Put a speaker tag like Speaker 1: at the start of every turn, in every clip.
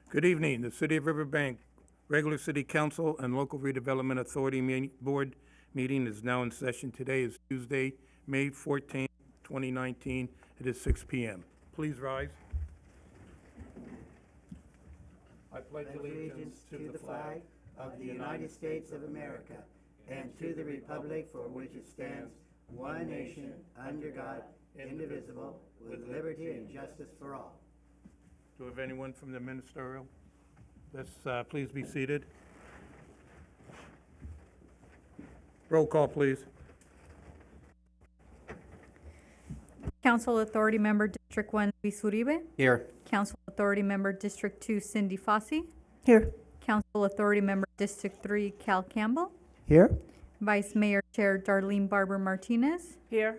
Speaker 1: Good evening. The City of Riverbank Regular City Council and Local Redevelopment Authority Board meeting is now in session. Today is Tuesday, May 14th, 2019. It is 6 p.m. Please rise. I pledge
Speaker 2: allegiance to the flag of the United States of America and to the republic for which it stands, one nation, under God, indivisible, with liberty and justice for all.
Speaker 1: Do we have anyone from the ministerial? Let's please be seated. Roll call, please.
Speaker 3: Council Authority Member District 1, Luis Uribe.
Speaker 4: Here.
Speaker 3: Council Authority Member District 2, Cindy Fossey.
Speaker 2: Here.
Speaker 3: Council Authority Member District 3, Cal Campbell.
Speaker 2: Here.
Speaker 3: Vice Mayor Chair Darlene Barber Martinez.
Speaker 2: Here.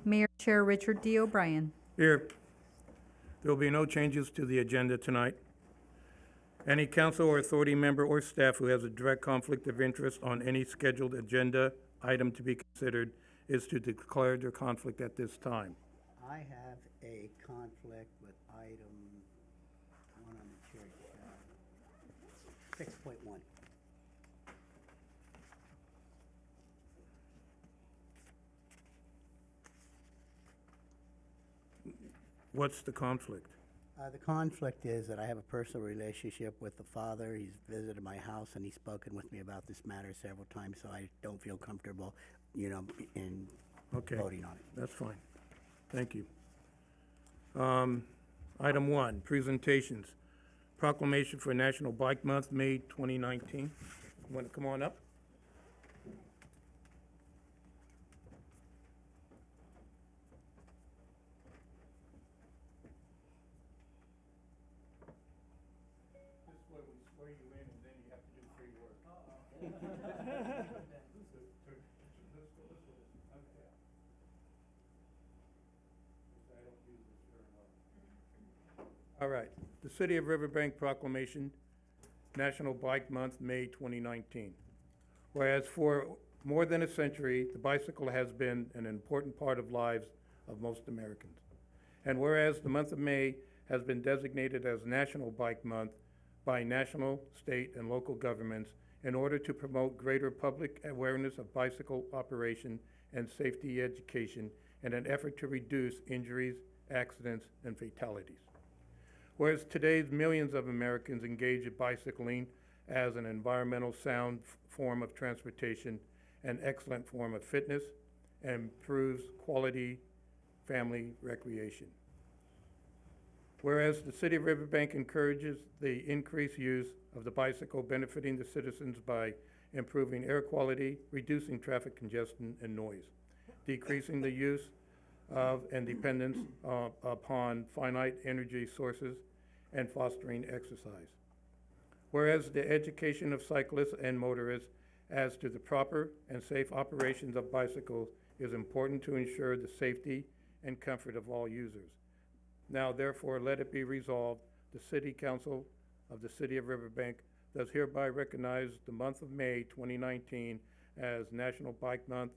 Speaker 3: Mayor Chair Richard D. O'Brien.
Speaker 1: Here. There will be no changes to the agenda tonight. Any council or authority member or staff who has a direct conflict of interest on any scheduled agenda item to be considered is to declare their conflict at this time.
Speaker 2: I have a conflict with item, one on the chair, 6.1.
Speaker 1: What's the conflict?
Speaker 2: The conflict is that I have a personal relationship with the father. He's visited my house and he's spoken with me about this matter several times, so I don't feel comfortable, in
Speaker 1: Okay,
Speaker 2: voting on it.
Speaker 1: that's fine. Thank you. Item 1, presentations. Proclamation for National Bike Month, May 2019. You want to come on up? This is where we swear you in and then you have to do free work. All right, the City of Riverbank Proclamation, National Bike Month, May 2019. Whereas for more than a century, the bicycle has been an important part of lives of most Americans. And whereas the month of May has been designated as National Bike Month by national, state, and local governments in order to promote greater public awareness of bicycle operation and safety education in an effort to reduce injuries, accidents, and fatalities. Whereas today's millions of Americans engage in bicycling as an environmental sound form of transportation, an excellent form of fitness, and improves quality family recreation. Whereas the City of Riverbank encourages the increased use of the bicycle, benefiting the citizens by improving air quality, reducing traffic congestion and noise, decreasing the use of and dependence upon finite energy sources, and fostering exercise. Whereas the education of cyclists and motorists as to the proper and safe operations of bicycles is important to ensure the safety and comfort of all users. Now therefore let it be resolved, the City Council of the City of Riverbank does hereby recognize the month of May 2019 as National Bike Month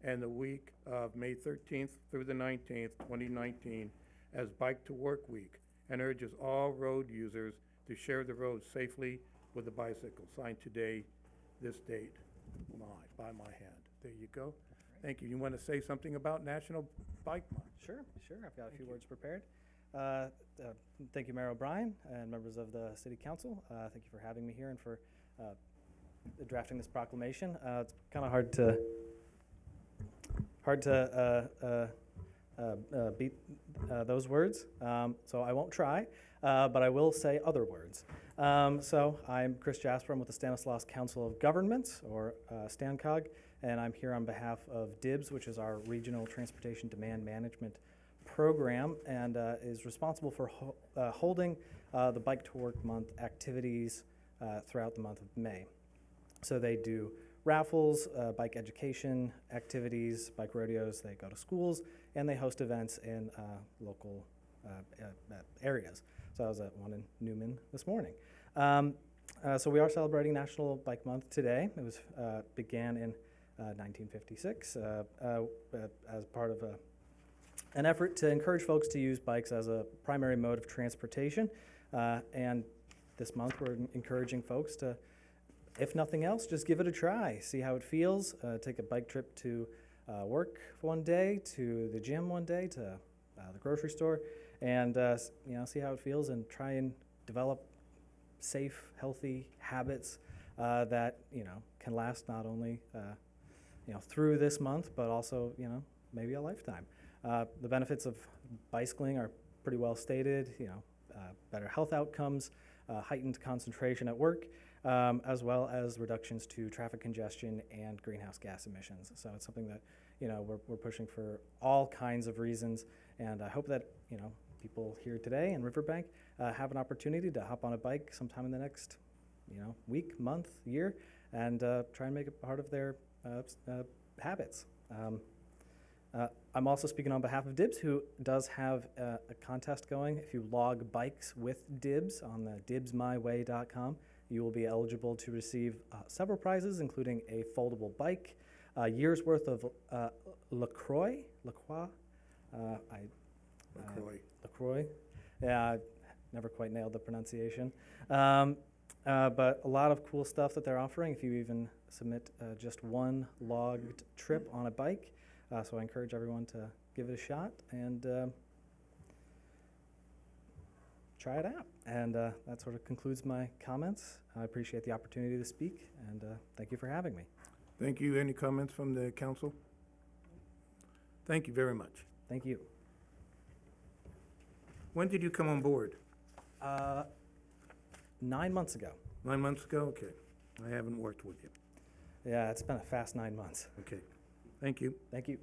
Speaker 1: and the week of May 13th through the 19th, 2019 as Bike to Work Week, and urges all road users to share the road safely with a bicycle. Signed today, this date, by my hand. There you go. Thank you. You want to say something about National Bike Month?
Speaker 4: Sure. I've got a few words prepared. Thank you, Mayor O'Brien and members of the City Council. Thank you for having me here and for drafting this proclamation. It's kind of hard to beat those words, so I won't try, but I will say other words. So I'm Chris Jasper. I'm with the Stanislaus Council of Governments, or StanCog, and I'm here on behalf of DIBS, which is our Regional Transportation Demand Management Program, and is responsible for holding the Bike to Work Month activities throughout the month of May. So they do raffles, bike education activities, bike rodeos. They go to schools, and they host events in local areas. So I was at one in Newman this morning. So we are celebrating National Bike Month today. It was began in 1956 as part of an effort to encourage folks to use bikes as a primary mode of transportation, and this month, we're encouraging folks to, if nothing else, just give it a try. See how it feels. Take a bike trip to work one day, to the gym one day, to the grocery store, and see how it feels, and try and develop safe, healthy habits that can last not only through this month, but also maybe a lifetime. The benefits of bicycling are pretty well stated. Better health outcomes, heightened concentration at work, as well as reductions to traffic congestion and greenhouse gas emissions. So it's something that we're pushing for all kinds of reasons, and I hope that people here today in Riverbank have an opportunity to hop on a bike sometime in the next week, month, year, and try and make it part of their habits. I'm also speaking on behalf of DIBS, who does have a contest going. If you log bikes with DIBS on the dibsmyway.com, you will be eligible to receive several prizes, including a foldable bike, a year's worth of LaCroix. Yeah, I never quite nailed the pronunciation. But a lot of cool stuff that they're offering if you even submit just one logged trip on a bike. So I encourage everyone to give it a shot and try it out. And that sort of concludes my comments. I appreciate the opportunity to speak, and thank you for having me.
Speaker 1: Thank you. Any comments from the council? Thank you very much.
Speaker 4: Thank you.
Speaker 1: When did you come on board?
Speaker 4: 9 months ago.
Speaker 1: 9 months ago? Okay. I haven't worked with you.
Speaker 4: Yeah, it's been a fast 9 months.
Speaker 1: Okay. Thank you.
Speaker 4: Thank you.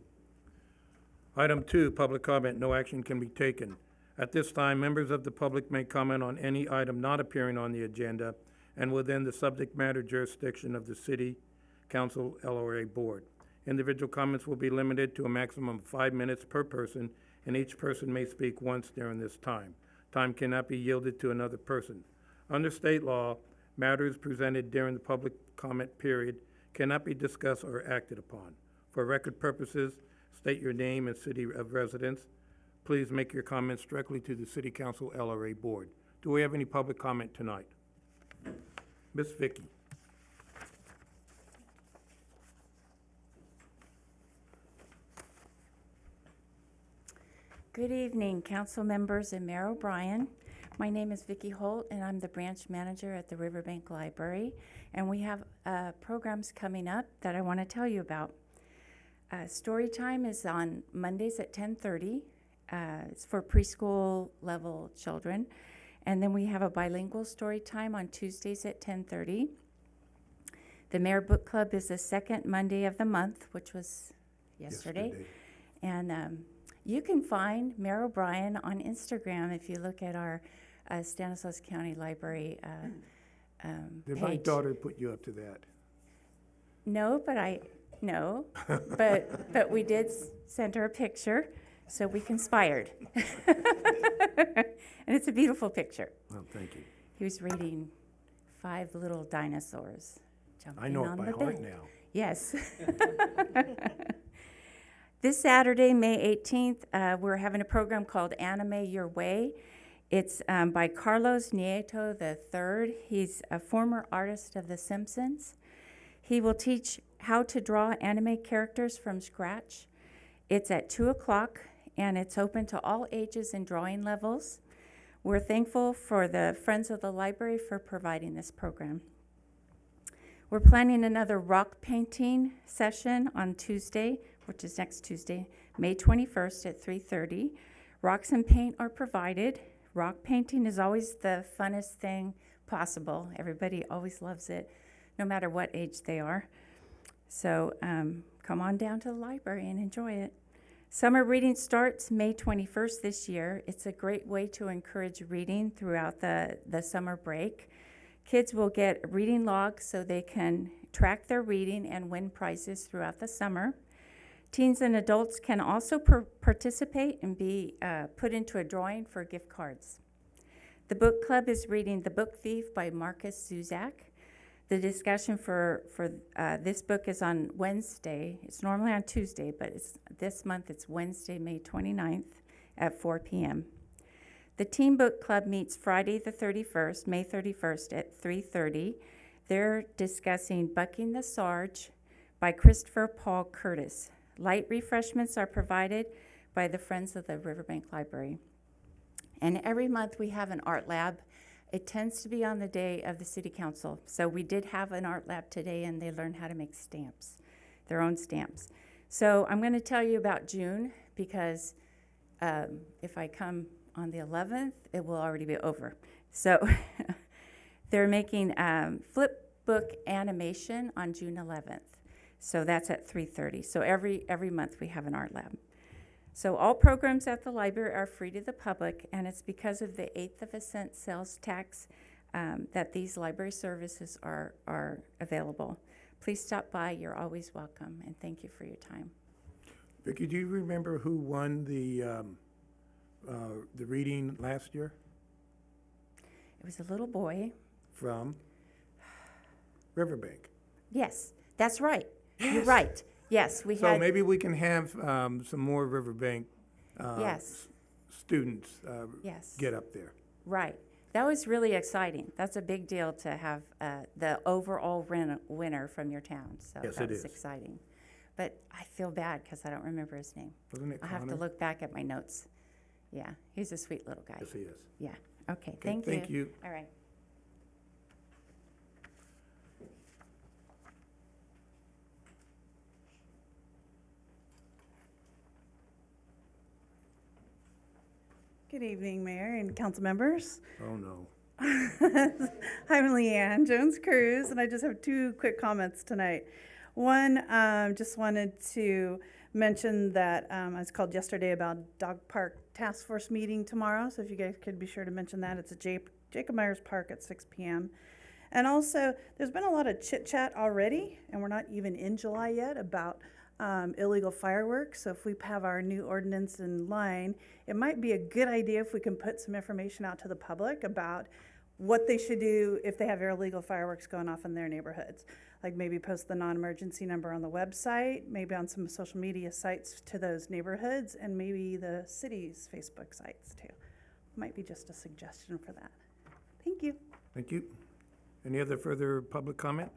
Speaker 1: Item 2, public comment. No action can be taken. At this time, members of the public may comment on any item not appearing on the agenda and within the subject matter jurisdiction of the City Council LRA Board. Individual comments will be limited to a maximum of 5 minutes per person, and each person may speak once during this time. Time cannot be yielded to another person. Under state law, matters presented during the public comment period cannot be discussed or acted upon. For record purposes, state your name and city of residence. Please make your comments directly to the City Council LRA Board. Do we have any public comment tonight? Ms. Vicky.
Speaker 5: Good evening, council members and Mayor O'Brien. My name is Vicki Holt, and I'm the branch manager at the Riverbank Library. And we have programs coming up that I want to tell you about. Story time is on Mondays at 10:30. It's for preschool level children. And then we have a bilingual story time on Tuesdays at 10:30. The Mayor Book Club is the second Monday of the month, which was yesterday. And you can find Mayor O'Brien on Instagram if you look at our Stanislaus County Library
Speaker 1: Did my
Speaker 5: page.
Speaker 1: daughter put you up to that?
Speaker 5: No, but we did send her a picture, so we conspired. And it's a beautiful picture.
Speaker 1: Oh, thank you.
Speaker 5: He was reading 5 Little Dinosaurs Jumping
Speaker 1: I know it
Speaker 5: on
Speaker 1: by
Speaker 5: the
Speaker 1: heart
Speaker 5: Bed.
Speaker 1: now.
Speaker 5: Yes. This Saturday, May 18th, we're having a program called Anime Your Way. It's by Carlos Nieto III. He's a former artist of The Simpsons. He will teach how to draw anime characters from scratch. It's at 2 o'clock, and it's open to all ages and drawing levels. We're thankful for the Friends of the Library for providing this program. We're planning another rock painting session on Tuesday, which is next Tuesday, May 21st at 3:30. Rocks and paint are provided. Rock painting is always the funnest thing possible. Everybody always loves it, no matter what age they are. So come on down to the library and enjoy it. Summer reading starts May 21st this year. It's a great way to encourage reading throughout the summer break. Kids will get reading logs so they can track their reading and win prizes throughout the summer. Teens and adults can also participate and be put into a drawing for gift cards. The book club is reading The Book Thief by Marcus Zuzak. The discussion for this book is on Wednesday. It's normally on Tuesday, but this month it's Wednesday, May 29th at 4 p.m. The Teen Book Club meets Friday the 31st, May 31st at 3:30. They're discussing Bucking the Sarge by Christopher Paul Curtis. Light refreshments are provided by the Friends of the Riverbank Library. And every month we have an art lab. It tends to be on the day of the city council. So we did have an art lab today, and they learned how to make stamps, their own stamps. So I'm going to tell you about June, because if I come on the 11th, it will already be over. So they're making flip book animation on June 11th. So that's at 3:30. So every month we have an art lab. So all programs at the library are free to the public, and it's because of the 1/8 of a cent sales tax that these library services are available. Please stop by. You're always welcome, and thank you for your time.
Speaker 1: Vicki, do you remember who won the reading last year
Speaker 5: It was a little boy.
Speaker 1: from Riverbank?
Speaker 5: Yes, that's right. You're
Speaker 1: Yes.
Speaker 5: right. Yes, we
Speaker 1: So
Speaker 5: had.
Speaker 1: maybe we can have some more Riverbank
Speaker 5: Yes,
Speaker 1: students
Speaker 5: yes.
Speaker 1: get up there.
Speaker 5: Right. That was really exciting. That's a big deal to have the overall winner from your town. So
Speaker 1: Yes,
Speaker 5: that
Speaker 1: it
Speaker 5: was
Speaker 1: is.
Speaker 5: exciting. But I feel bad because I don't remember his name.
Speaker 1: Wasn't it
Speaker 5: I'll have to
Speaker 1: Connor?
Speaker 5: look back at my notes. Yeah, he's a sweet little guy.
Speaker 1: Yes, he is.
Speaker 5: Yeah. Okay,
Speaker 1: Okay,
Speaker 5: thank you.
Speaker 1: thank you.
Speaker 5: All right.
Speaker 6: Good evening, Mayor and council members.
Speaker 1: Oh, no.
Speaker 6: I'm Leanne Jones-Cruz, and I just have two quick comments tonight. One, just wanted to mention that I was called yesterday about Dog Park Task Force meeting tomorrow, so if you guys could be sure to mention that. It's at Jacob Myers Park at 6 p.m. And also, there's been a lot of chit-chat already, and we're not even in July yet, about illegal fireworks. So if we have our new ordinance in line, it might be a good idea if we can put some information out to the public about what they should do if they have illegal fireworks going off in their neighborhoods. Like maybe post the non-emergency number on the website, maybe on some social media sites to those neighborhoods, and maybe the city's Facebook sites too. Might be just a suggestion for that. Thank you.
Speaker 1: Thank you. Any other further public comment?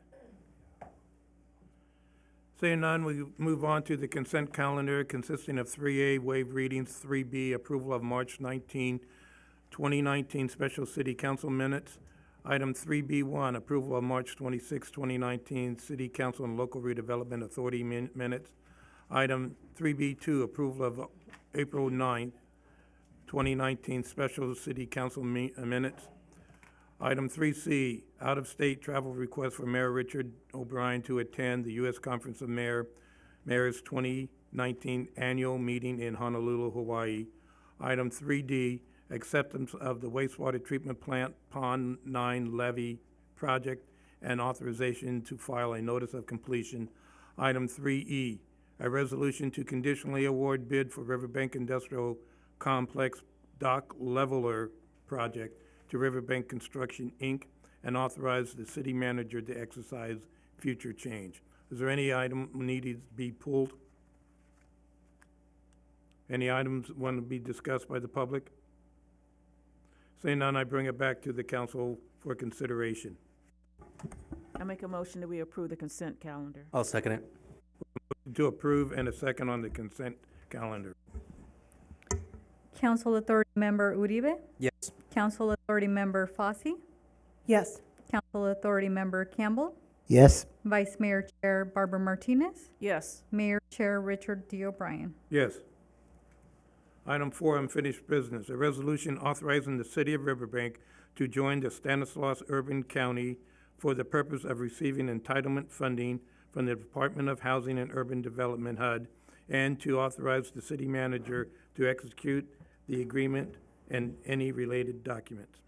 Speaker 1: Seeing none, we move on to the consent calendar consisting of 3A waived readings, 3B approval of March 19, 2019 special city council minutes. Item 3B1, approval of March 26, 2019 city council and local redevelopment authority minutes. Item 3B2, approval of April 9, 2019 special city council minutes. Item 3C, out-of-state travel request for Mayor Richard O'Brien to attend the U.S. Conference of Mayors 2019 annual meeting in Honolulu, Hawaii. Item 3D, acceptance of the wastewater treatment plant Pond 9 levee project and authorization to file a notice of completion. Item 3E, a resolution to conditionally award bid for Riverbank Industrial Complex dock leveler project to Riverbank Construction, Inc., and authorize the city manager to exercise future change. Is there any item needed to be pulled? Any items want to be discussed by the public? Seeing none, I bring it back to the council for consideration.
Speaker 7: I make a motion that we approve the consent calendar.
Speaker 8: I'll second it.
Speaker 1: To approve and a second on the consent calendar.
Speaker 3: Council Authority Member Uribe?
Speaker 8: Yes.
Speaker 3: Council Authority Member Fossey?
Speaker 6: Yes.
Speaker 3: Council Authority Member Campbell?
Speaker 2: Yes.
Speaker 3: Vice Mayor Chair Barbara Martinez?
Speaker 7: Yes.
Speaker 3: Mayor Chair Richard D. O'Brien.
Speaker 1: Yes. Item 4, unfinished business. A resolution authorizing the city of Riverbank to join the Stanislaus Urban County for the purpose of receiving entitlement funding from the Department of Housing and Urban Development, HUD, and to authorize the city manager to execute the agreement and any related documents.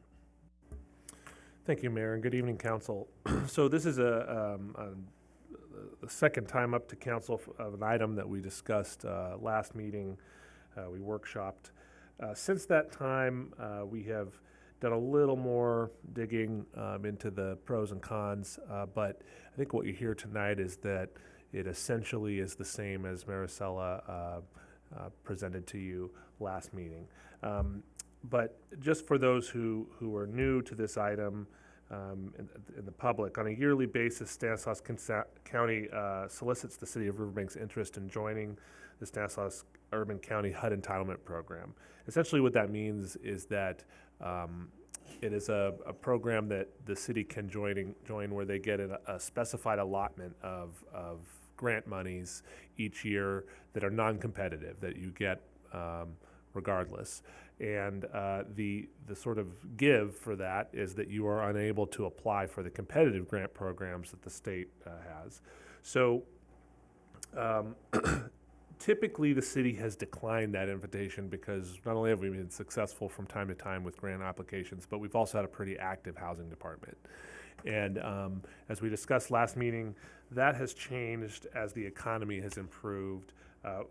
Speaker 9: Thank you, Mayor, and good evening, Council. So this is a second time up to Council of an item that we discussed last meeting. We workshopped. Since that time, we have done a little more digging into the pros and cons, but I think what you hear tonight is that it essentially is the same as Maricela presented to you last meeting. But just for those who are new to this item, in the public, on a yearly basis, Stanislaus County solicits the city of Riverbank's interest in joining the Stanislaus Urban County HUD Entitlement Program. Essentially what that means is that it is a program that the city can join where they get a specified allotment of grant monies each year that are non-competitive, that you get regardless. And the sort of give for that is that you are unable to apply for the competitive grant programs that the state has. So typically the city has declined that invitation because not only have we been successful from time to time with grant applications, but we've also had a pretty active housing department. And as we discussed last meeting, that has changed as the economy has improved.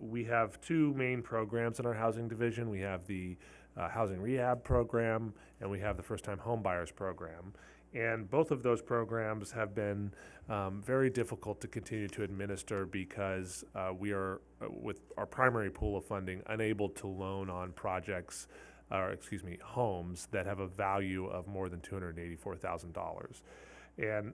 Speaker 9: We have two main programs in our housing division. We have the housing rehab program, and we have the first-time home buyers program. And both of those programs have been very difficult to continue to administer because we are, with our primary pool of funding, unable to loan on projects, homes that have a value of more than $284,000. And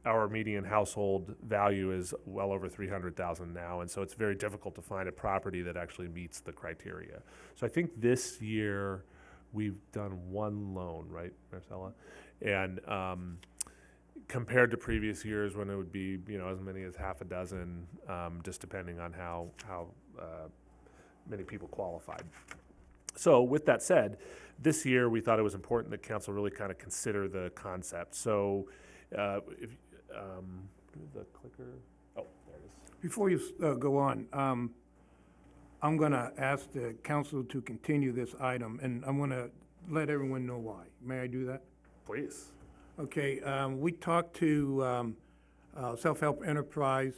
Speaker 9: our median household value is well over $300,000 now, and so it's very difficult to find a property that actually meets the criteria. So I think this year we've done one loan, right, Marcella? And compared to previous years when it would be, as many as half a dozen, just depending on how many people qualified. So with that said, this year we thought it was important that council really kind of consider the concept. So if the clicker, oh, there it is.
Speaker 1: Before you go on, I'm going to ask the council to continue this item, and I'm going to let everyone know why. May I do that?
Speaker 9: Please.
Speaker 1: Okay, we talked to Self-Help Enterprise,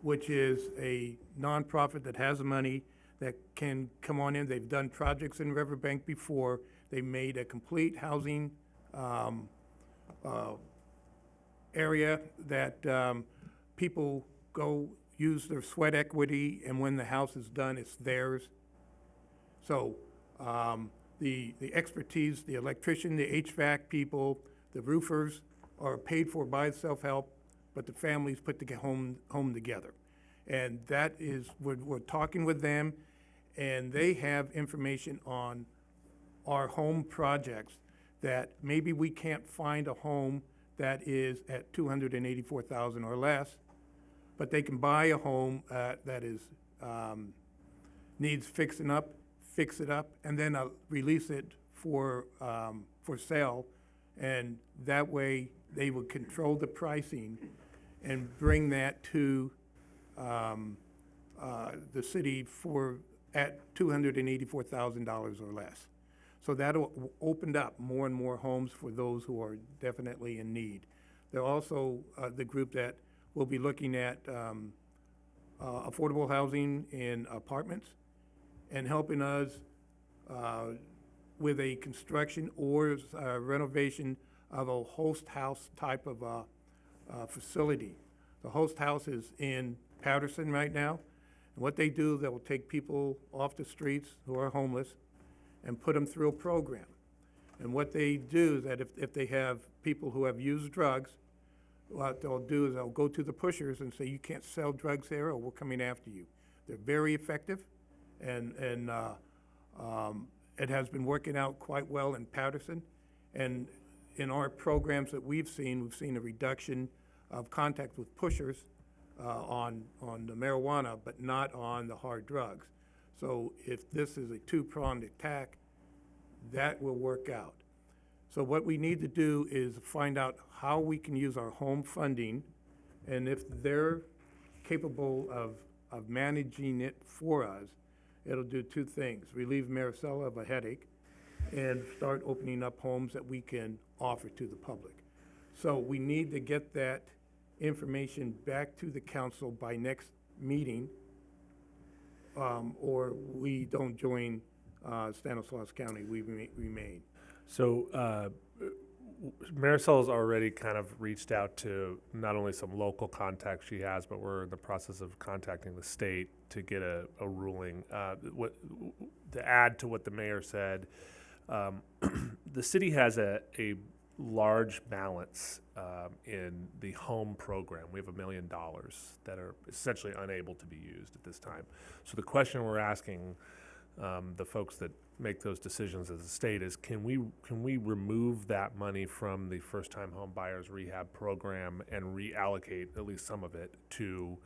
Speaker 1: which is a nonprofit that has money that can come on in. They've done projects in Riverbank before. They made a complete housing area that people go use their sweat equity, and when the house is done, it's theirs. So the expertise, the electrician, the HVAC people, the roofers are paid for by Self-Help, but the families put the home together. And that is, we're talking with them, and they have information on our home projects that maybe we can't find a home that is at $284,000 or less, but they can buy a home that is needs fixing up, fix it up, and then release it for sale, and that way they would control the pricing and bring that to the city at $284,000 or less. So that'll opened up more and more homes for those who are definitely in need. They're also the group that will be looking at affordable housing in apartments and helping us with a construction or renovation of a host house type of facility. The host house is in Patterson right now. And what they do, they will take people off the streets who are homeless and put them through a program. And what they do is that if they have people who have used drugs, what they'll do is they'll go to the pushers and say, you can't sell drugs here or we're coming after you. They're very effective, and it has been working out quite well in Patterson. And in our programs that we've seen a reduction of contact with pushers on the marijuana, but not on the hard drugs. So if this is a two-pronged attack, that will work out. So what we need to do is find out how we can use our home funding, and if they're capable of managing it for us, it'll do two things: relieve Maricela of a headache and start opening up homes that we can offer to the public. So we need to get that information back to the council by next meeting, or we don't join Stanislaus County, we remain.
Speaker 9: So Marisol's already kind of reached out to not only some local contacts she has, but we're in the process of contacting the state to get a ruling. To add to what the mayor said, the city has a large balance in the home program. We have $1 million that are essentially unable to be used at this time. So the question we're asking the folks that make those decisions as a state is, can we remove that money from the first-time home buyers rehab program and reallocate at least some of it to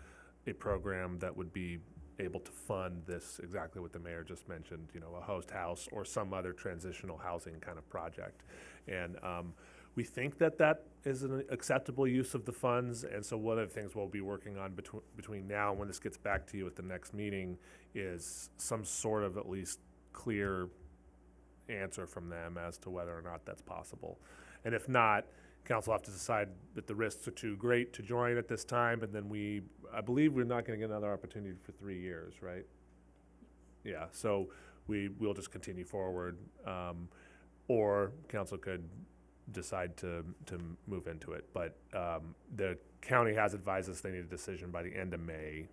Speaker 9: a program that would be able to fund this, exactly what the mayor just mentioned, a host house or some other transitional housing kind of project. And we think that is an acceptable use of the funds, and so one of the things we'll be working on between now and when this gets back to you at the next meeting is some sort of at least clear answer from them as to whether or not that's possible. And if not, council will have to decide that the risks are too great to join at this time, and then I believe we're not going to get another opportunity for 3 years, right? Yeah, so we'll just continue forward, or council could decide to move into it. But the county has advised us they need a decision by the end of May,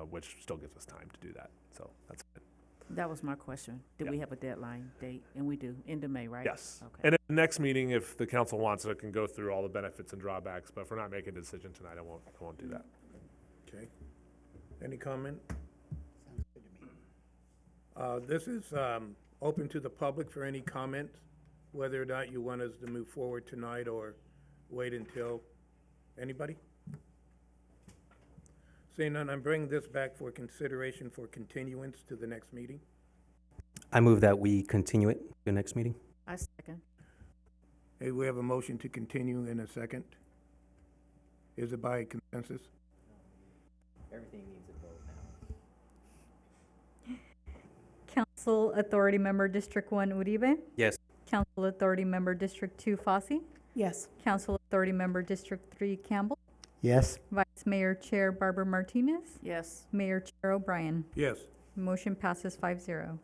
Speaker 9: which still gives us time to do that. So that's it.
Speaker 7: That was my question. Do we have a deadline date? And we do, end of May, right?
Speaker 9: Yes.
Speaker 7: Okay.
Speaker 9: And at the next meeting, if the council wants it, can go through all the benefits and drawbacks. But if we're not making a decision tonight, I won't do that.
Speaker 1: Okay. Any comment? This is open to the public for any comments, whether or not you want us to move forward tonight or wait until, anybody? Seeing none, I'm bringing this back for consideration for continuance to the next meeting.
Speaker 8: I move that we continue it to the next meeting.
Speaker 7: I second.
Speaker 1: Hey, we have a motion to continue in a second. Is it by consensus?
Speaker 8: Everything needs a vote now.
Speaker 3: Council Authority Member District 1 Uribe.
Speaker 8: Yes.
Speaker 3: Council Authority Member District 2 Fossey.
Speaker 6: Yes.
Speaker 3: Council Authority Member District 3 Campbell.
Speaker 2: Yes.
Speaker 3: Vice Mayor Chair Barbara Martinez.
Speaker 7: Yes.
Speaker 3: Mayor Chair O'Brien.
Speaker 1: Yes.
Speaker 3: Motion passes 5-0.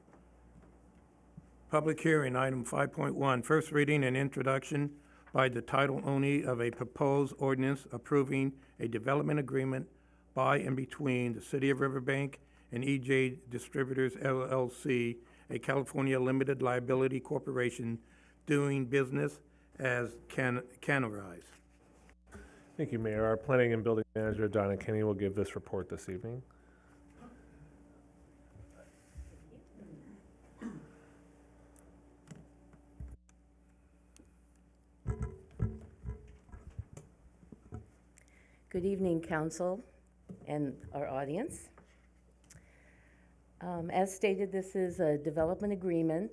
Speaker 1: Public hearing, item 5.1, first reading and introduction by the title only of a proposed ordinance approving a development agreement by and between the City of Riverbank and EJ Distributors LLC, a California limited liability corporation doing business as Canarise.
Speaker 9: Thank you, Mayor. Our planning and building manager, Donna Kenny, will give this report this evening.
Speaker 10: Good evening, council and our audience. As stated, this is a development agreement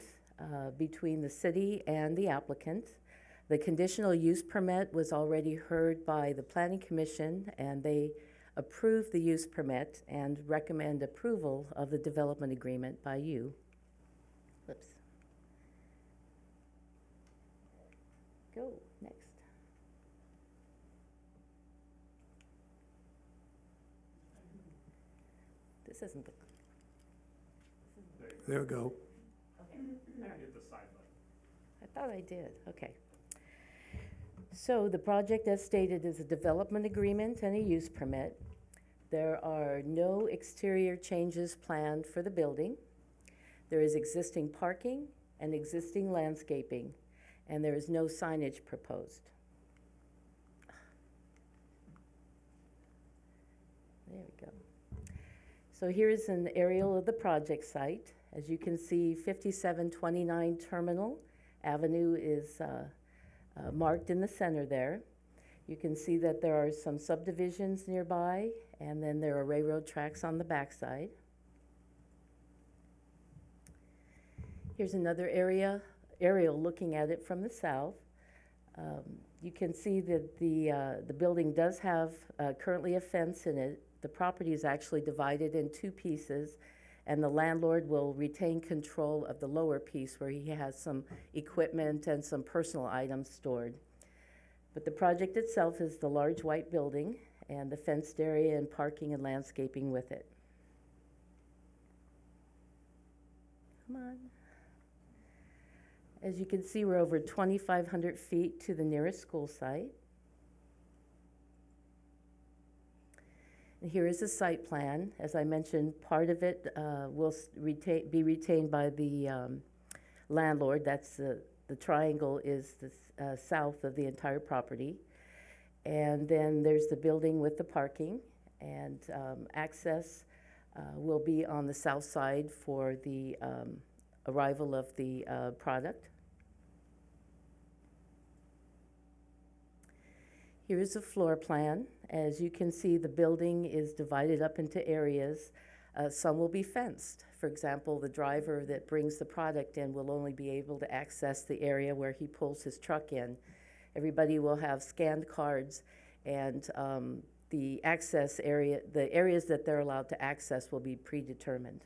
Speaker 10: between the city and the applicant. The conditional use permit was already heard by the Planning Commission, and they approved the use permit and recommend approval of the development agreement by you. Whoops. Go, next. This isn't the.
Speaker 1: There we go.
Speaker 10: Okay. All right. I thought I did. Okay. So the project, as stated, is a development agreement and a use permit. There are no exterior changes planned for the building. There is existing parking and existing landscaping, and there is no signage proposed. There we go. So here is an aerial of the project site. As you can see, 5729 Terminal Avenue is marked in the center there. You can see that there are some subdivisions nearby, and then there are railroad tracks on the backside. Here's another aerial looking at it from the south. You can see that the building does have currently a fence in it. The property is actually divided in two pieces, and the landlord will retain control of the lower piece where he has some equipment and some personal items stored. But the project itself is the large white building and the fenced area and parking and landscaping with it. Come on. As you can see, we're over 2,500 feet to the nearest school site. And here is the site plan. As I mentioned, part of it will be retained by the landlord. That's the triangle is the south of the entire property. And then there's the building with the parking, and access will be on the south side for the arrival of the product. Here is a floor plan. As you can see, the building is divided up into areas. Some will be fenced. For example, the driver that brings the product in will only be able to access the area where he pulls his truck in. Everybody will have scanned cards, and the access area, the areas that they're allowed to access will be predetermined.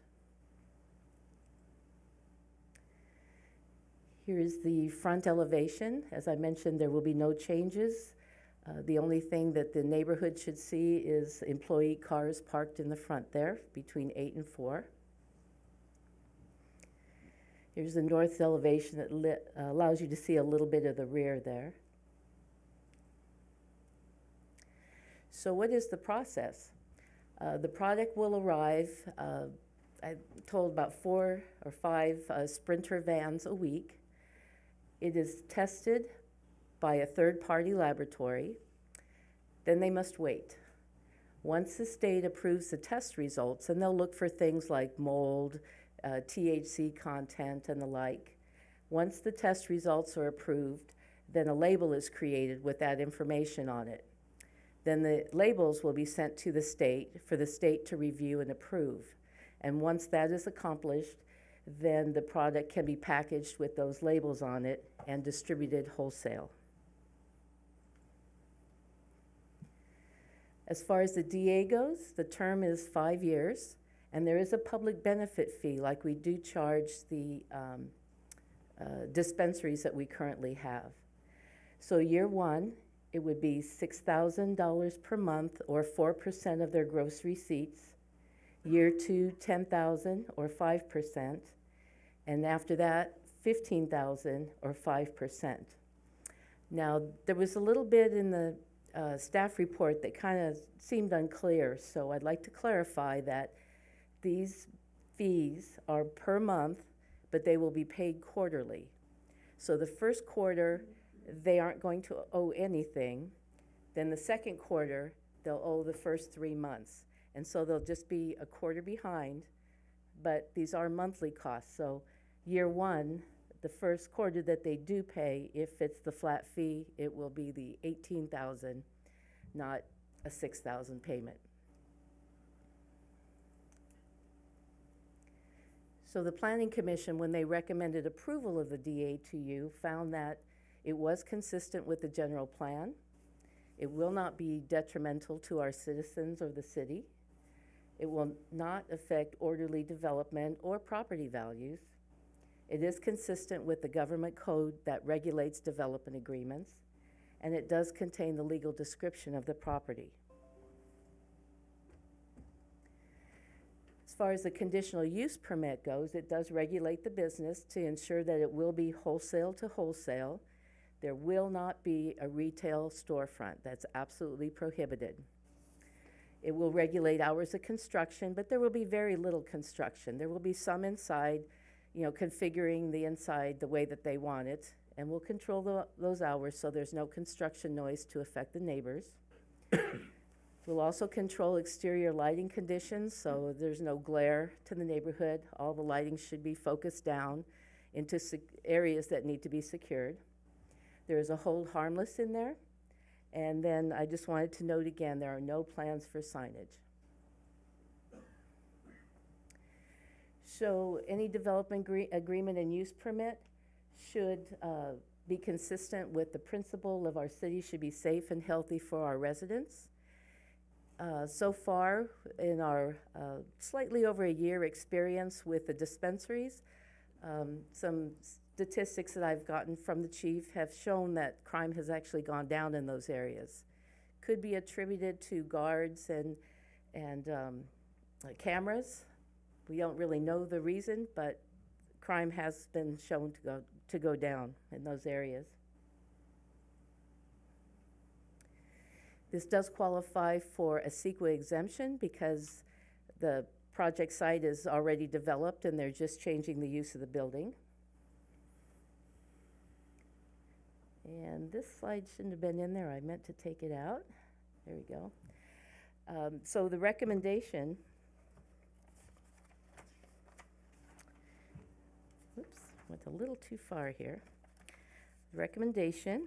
Speaker 10: Here is the front elevation. As I mentioned, there will be no changes. The only thing that the neighborhood should see is employee cars parked in the front there between 8 and 4. Here's the north elevation that allows you to see a little bit of the rear there. So what is the process? The product will arrive, I'm told about 4 or 5 Sprinter vans a week. It is tested by a third-party laboratory. Then they must wait. Once the state approves the test results, and they'll look for things like mold, THC content, and the like. Once the test results are approved, then a label is created with that information on it. Then the labels will be sent to the state for the state to review and approve. And once that is accomplished, then the product can be packaged with those labels on it and distributed wholesale. As far as the DA goes, the term is 5 years, and there is a public benefit fee like we do charge the dispensaries that we currently have. So year 1, it would be $6,000 per month, or 4% of their gross receipts. Year 2, $10,000 or 5%. And after that, $15,000 or 5%. Now, there was a little bit in the staff report that kind of seemed unclear, so I'd like to clarify that these fees are per month, but they will be paid quarterly. So the first quarter, they aren't going to owe anything. Then the second quarter, they'll owe the first 3 months. And so they'll just be a quarter behind, but these are monthly costs. So year 1, the first quarter that they do pay, if it's the flat fee, it will be the $18,000, not a $6,000 payment. So the Planning Commission, when they recommended approval of the DA to you, found that it was consistent with the general plan. It will not be detrimental to our citizens or the city. It will not affect orderly development or property values. It is consistent with the government code that regulates development agreements, and it does contain the legal description of the property. As far as the conditional use permit goes, it does regulate the business to ensure that it will be wholesale to wholesale. There will not be a retail storefront. That's absolutely prohibited. It will regulate hours of construction, but there will be very little construction. There will be some inside, configuring the inside the way that they want it, and we'll control those hours so there's no construction noise to affect the neighbors. We'll also control exterior lighting conditions, so there's no glare to the neighborhood. All the lighting should be focused down into areas that need to be secured. There is a hold harmless in there. And then I just wanted to note again, there are no plans for signage. So any development agreement and use permit should be consistent with the principle of our city should be safe and healthy for our residents. So far, in our slightly over a year experience with the dispensaries, some statistics that I've gotten from the chief have shown that crime has actually gone down in those areas. Could be attributed to guards and cameras. We don't really know the reason, but crime has been shown to go down in those areas. This does qualify for a CEQA exemption because the project site is already developed and they're just changing the use of the building. And this slide shouldn't have been in there. I meant to take it out. There we go. So the recommendation, whoops, went a little too far here. The recommendation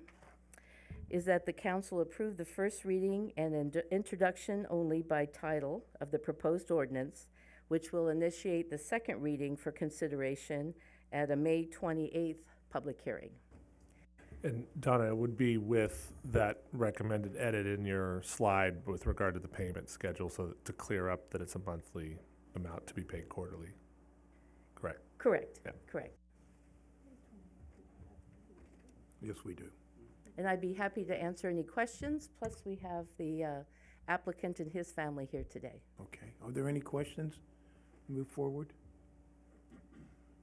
Speaker 10: is that the council approve the first reading and introduction only by title of the proposed ordinance, which will initiate the second reading for consideration at a May 28th public hearing.
Speaker 9: And Donna, it would be with that recommended edit in your slide with regard to the payment schedule, so that to clear up that it's a monthly amount to be paid quarterly. Correct?
Speaker 10: Correct,
Speaker 9: Yeah.
Speaker 10: correct.
Speaker 1: Yes, we do.
Speaker 10: And I'd be happy to answer any questions, plus we have the applicant and his family here today.
Speaker 1: Okay. Are there any questions? Move forward?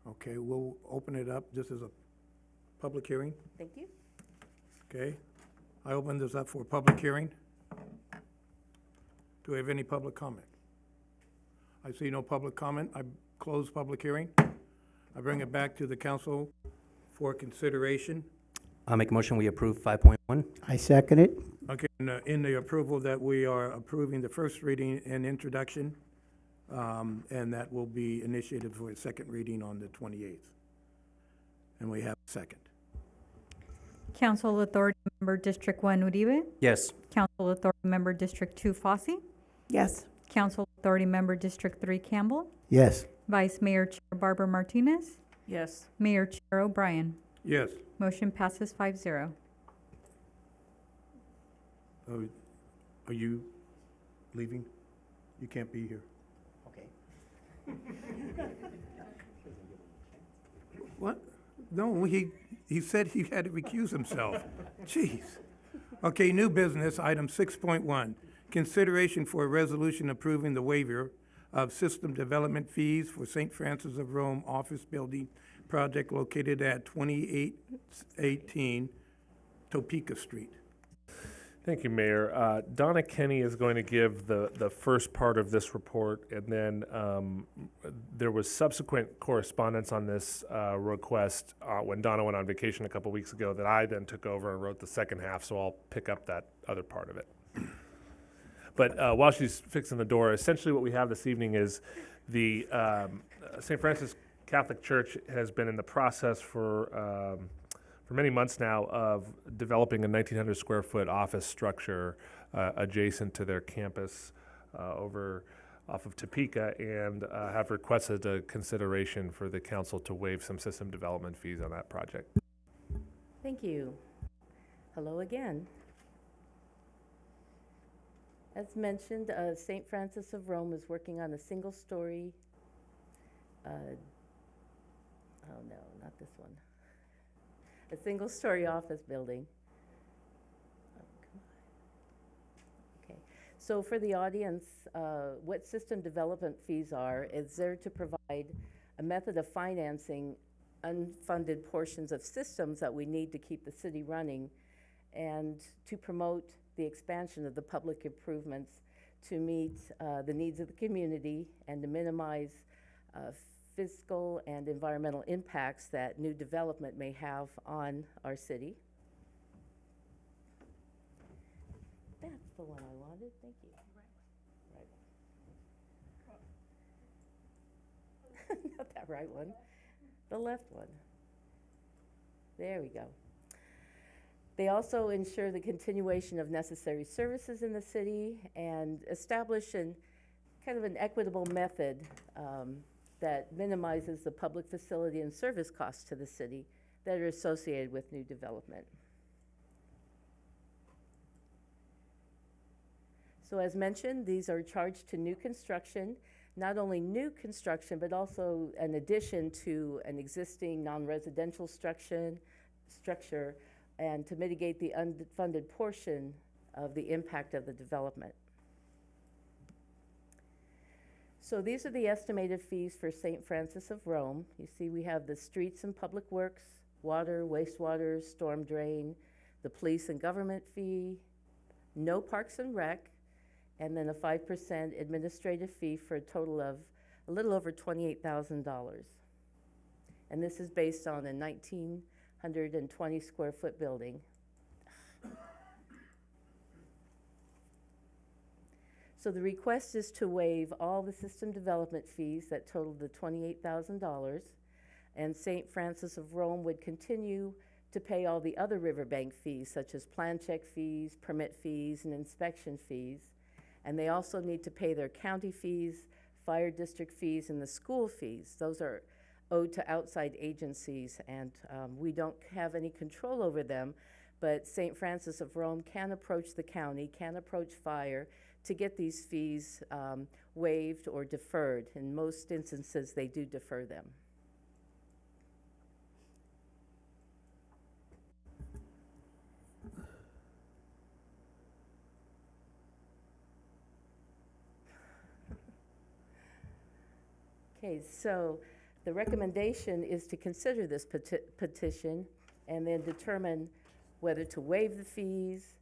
Speaker 1: Okay, we'll open it up. This is a public hearing.
Speaker 10: Thank you.
Speaker 1: Okay. I open this up for a public hearing. Do we have any public comment? I see no public comment. I close public hearing. I bring it back to the council for consideration.
Speaker 8: I'll make a motion, we approve 5.1.
Speaker 2: I second it.
Speaker 1: Okay, in the approval that we are approving the first reading and introduction, and that will be initiated for a second reading on the 28th. And we have a second.
Speaker 3: Council Authority Member District 1 Uribe.
Speaker 8: Yes.
Speaker 3: Council Authority Member District 2 Fossey.
Speaker 6: Yes.
Speaker 3: Council Authority Member District 3 Campbell.
Speaker 2: Yes.
Speaker 3: Vice Mayor Chair Barbara Martinez.
Speaker 7: Yes.
Speaker 3: Mayor Chair O'Brien.
Speaker 1: Yes.
Speaker 3: Motion passes 5-0.
Speaker 1: Are you leaving? You can't be here.
Speaker 2: Okay.
Speaker 1: What? No, he said he had to recuse himself. Jeez. Okay, new business, item 6.1. Consideration for a resolution approving the waiver of system development fees for St. Francis of Rome office building project located at 2818 Topeka Street.
Speaker 9: Thank you, Mayor. Donna Kenny is going to give the first part of this report, and then there was subsequent correspondence on this request when Donna went on vacation a couple weeks ago that I then took over and wrote the second half, so I'll pick up that other part of it. But while she's fixing the door, essentially what we have this evening is the St. Francis Catholic Church has been in the process for many months now of developing a 1,900 square foot office structure adjacent to their campus over off of Topeka, and have requested a consideration for the council to waive some system development fees on that project.
Speaker 10: Thank you. Hello again. As mentioned, St. Francis of Rome is working on a single-story, oh no, not this one. A single-story office building. Oh, come on. Okay, so for the audience, what system development fees are is there to provide a method of financing unfunded portions of systems that we need to keep the city running, and to promote the expansion of the public improvements to meet the needs of the community and to minimize fiscal and environmental impacts that new development may have on our city. That's the one I wanted, thank you. Right. Not that right one, the left one. There we go. They also ensure the continuation of necessary services in the city and establish kind of an equitable method that minimizes the public facility and service costs to the city that are associated with new development. So as mentioned, these are charged to new construction, not only new construction, but also an addition to an existing non-residential structure, and to mitigate the unfunded portion of the impact of the development. So these are the estimated fees for St. Francis of Rome. You see we have the streets and public works, water, wastewater, storm drain, the police and government fee, no parks and rec, and then a 5% administrative fee for a total of a little over $28,000. And this is based on a 1,920 square foot building. So the request is to waive all the system development fees that total the $28,000, and St. Francis of Rome would continue to pay all the other Riverbank fees, such as plan check fees, permit fees, and inspection fees. And they also need to pay their county fees, fire district fees, and the school fees. Those are owed to outside agencies, and we don't have any control over them, but St. Francis of Rome can approach the county, can approach fire to get these fees waived or deferred. In most instances, they do defer them. Okay, so the recommendation is to consider this petition and then determine whether to waive the fees,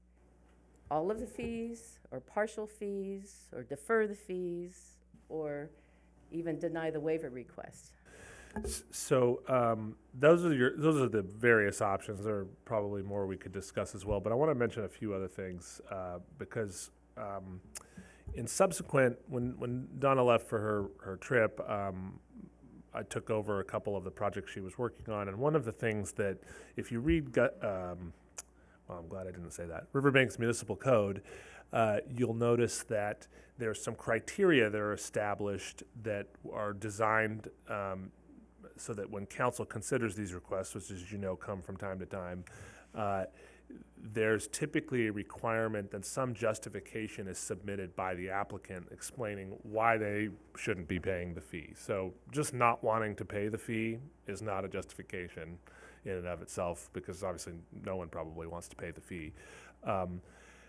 Speaker 10: all of the fees, or partial fees, or defer the fees, or even deny the waiver request.
Speaker 9: So those are the various options. There are probably more we could discuss as well, but I want to mention a few other things because in subsequent, when Donna left for her trip, I took over a couple of the projects she was working on, and one of the things that, if you read, well, I'm glad I didn't say that, Riverbank's municipal code, you'll notice that there's some criteria that are established that are designed so that when council considers these requests, which, as you know, come from time to time, there's typically a requirement that some justification is submitted by the applicant explaining why they shouldn't be paying the fee. So just not wanting to pay the fee is not a justification in and of itself, because obviously no one probably wants to pay the fee.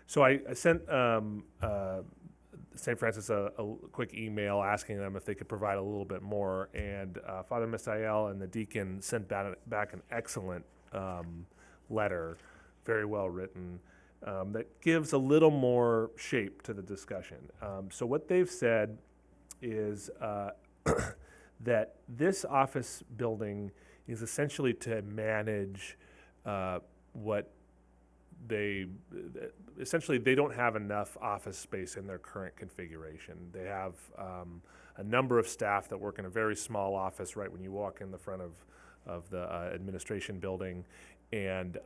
Speaker 9: So I sent St. Francis a quick email asking them if they could provide a little bit more, and Father Misael and the deacon sent back an excellent letter, very well written, that gives a little more shape to the discussion. So what they've said is that this office building is essentially to manage what they don't have enough office space in their current configuration. They have a number of staff that work in a very small office right when you walk in the front of the administration building, and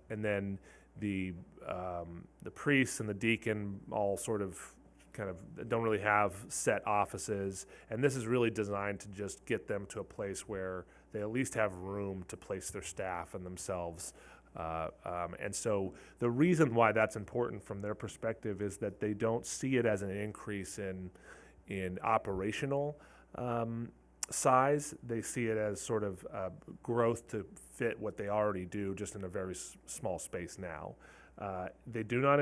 Speaker 9: then the priests and the deacon all sort of kind of don't really have set offices, and this is really designed to just get them to a place where they at least have room to place their staff and themselves. And so the reason why that's important from their perspective is that they don't see it as an increase in operational size. They see it as sort of growth to fit what they already do, just in a very small space now. They do not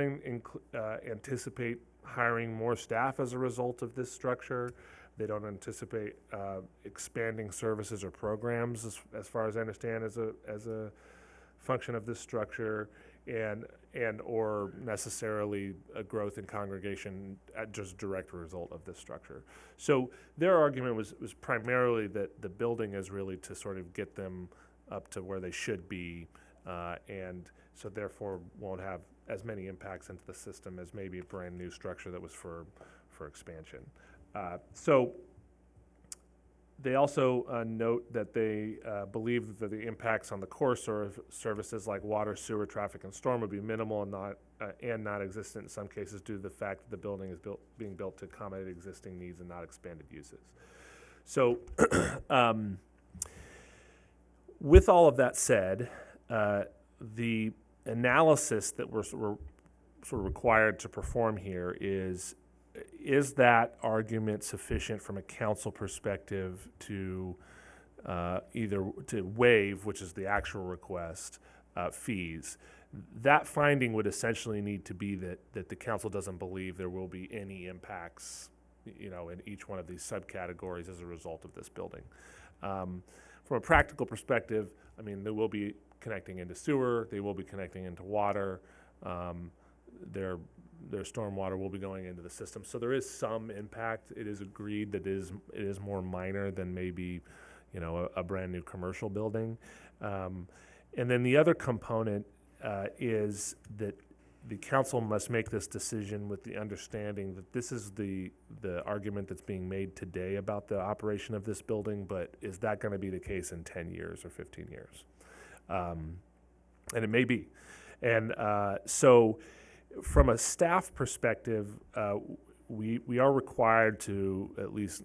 Speaker 9: anticipate hiring more staff as a result of this structure. They don't anticipate expanding services or programs, as far as I understand, as a function of this structure, and or necessarily a growth in congregation at just direct result of this structure. So their argument was primarily that the building is really to sort of get them up to where they should be, and so therefore won't have as many impacts into the system as maybe a brand new structure that was for expansion. So they also note that they believe that the impacts on the core services like water, sewer, traffic, and storm would be minimal and non-existent in some cases due to the fact that the building is being built to accommodate existing needs and not expanded uses. So with all of that said, the analysis that we're sort of required to perform here is that argument sufficient from a council perspective to either to waive, which is the actual request, fees? That finding would essentially need to be that the council doesn't believe there will be any impacts, in each one of these subcategories as a result of this building. from a practical perspective, I mean, they will be connecting into sewer, they will be connecting into water, their stormwater will be going into the system. So there is some impact. It is agreed that it is more minor than maybe, you know, a brand new commercial building. And then the other component is that the council must make this decision with the understanding that this is the argument that's being made today about the operation of this building, but is that going to be the case in 10 years or 15 years? And it may be. And so from a staff perspective, we are required to at least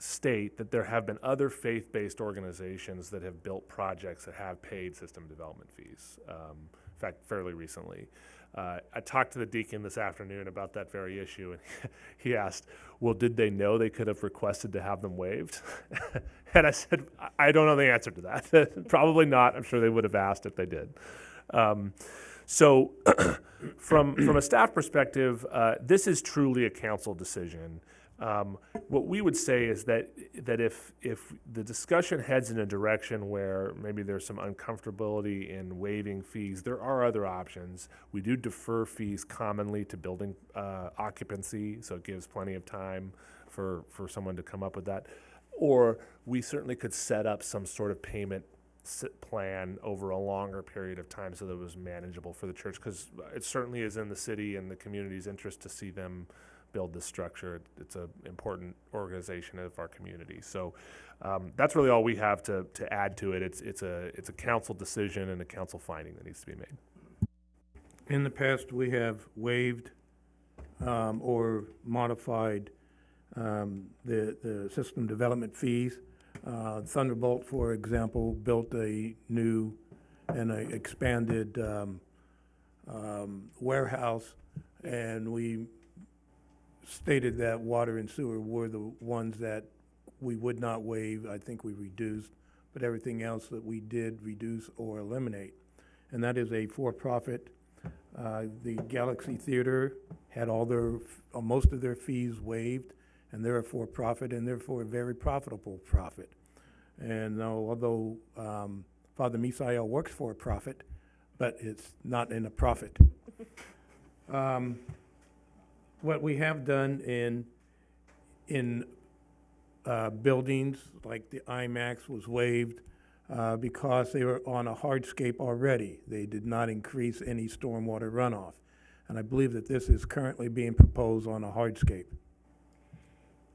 Speaker 9: state that there have been other faith-based organizations that have built projects that have paid system development fees. In fact, fairly recently. I talked to the deacon this afternoon about that very issue, and he asked, well, did they know they could have requested to have them waived? And I said, I don't know the answer to that. Probably not. I'm sure they would have asked if they did. So from a staff perspective, this is truly a council decision. What we would say is that if the discussion heads in a direction where maybe there's some uncomfortability in waiving fees, there are other options. We do defer fees commonly to building occupancy, so it gives plenty of time for someone to come up with that. Or we certainly could set up some sort of payment plan over a longer period of time so that it was manageable for the church, because it certainly is in the city and the community's interest to see them build this structure. It's an important organization of our community. So that's really all we have to add to it. It's a council decision and a council finding that needs to be made.
Speaker 1: In the past, we have waived or modified the system development fees. Thunderbolt, for example, built a new and a expanded warehouse, and we stated that water and sewer were the ones that we would not waive. I think we reduced, but everything else that we did reduce or eliminate. And that is a for-profit. The Galaxy Theater had all their, most of their fees waived, and they're a for-profit, and therefore a very profitable profit. And although Father Misael works for a profit, but it's not in a profit. What we have done in buildings, like the IMAX was waived because they were on a hardscape already. They did not increase any stormwater runoff. And I believe that this is currently being proposed on a hardscape.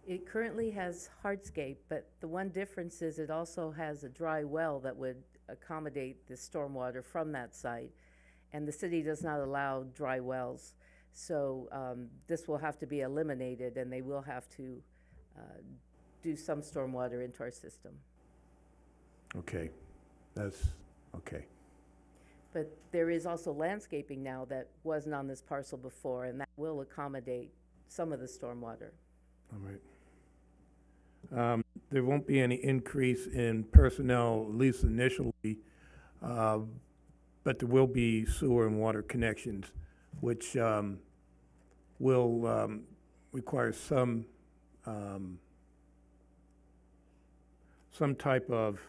Speaker 10: It currently has hardscape, but the one difference is it also has a dry well that would accommodate the stormwater from that site. And the city does not allow dry wells. So this will have to be eliminated, and they will have to do some stormwater into our system.
Speaker 1: Okay, that's okay.
Speaker 10: But there is also landscaping now that wasn't on this parcel before, and that will accommodate some of the stormwater.
Speaker 1: All right. There won't be any increase in personnel, at least initially, but there will be sewer and water connections, which will require some type of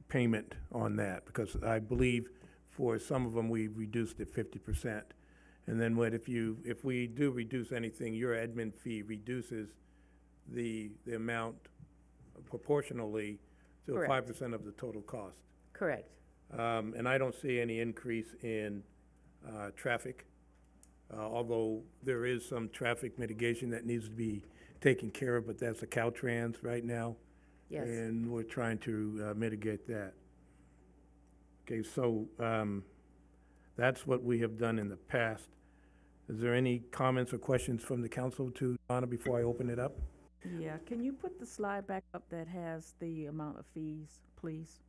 Speaker 1: payment on that, because I believe for some of them we reduced it 50%. And then if we do reduce anything, your admin fee reduces the amount proportionally to
Speaker 10: Correct.
Speaker 1: 5% of the total cost.
Speaker 10: Correct.
Speaker 1: And I don't see any increase in traffic, although there is some traffic mitigation that needs to be taken care of, but that's a Caltrans right now.
Speaker 10: Yes.
Speaker 1: And we're trying to mitigate that. Okay, so that's what we have done in the past. Is there any comments or questions from the council to Donna before I open it up?
Speaker 7: Yeah, can you put the slide back up that has the amount of fees, please?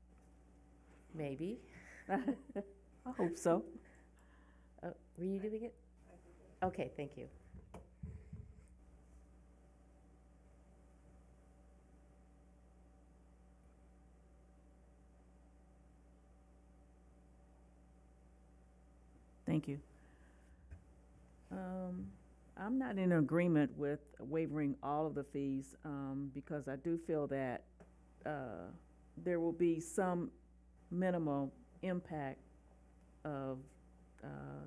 Speaker 10: Maybe.
Speaker 7: I hope so.
Speaker 10: Were you doing it? Okay, thank you.
Speaker 7: Thank you. I'm not in agreement with waiving all of the fees, because I do feel that, there will be some minimal impact of,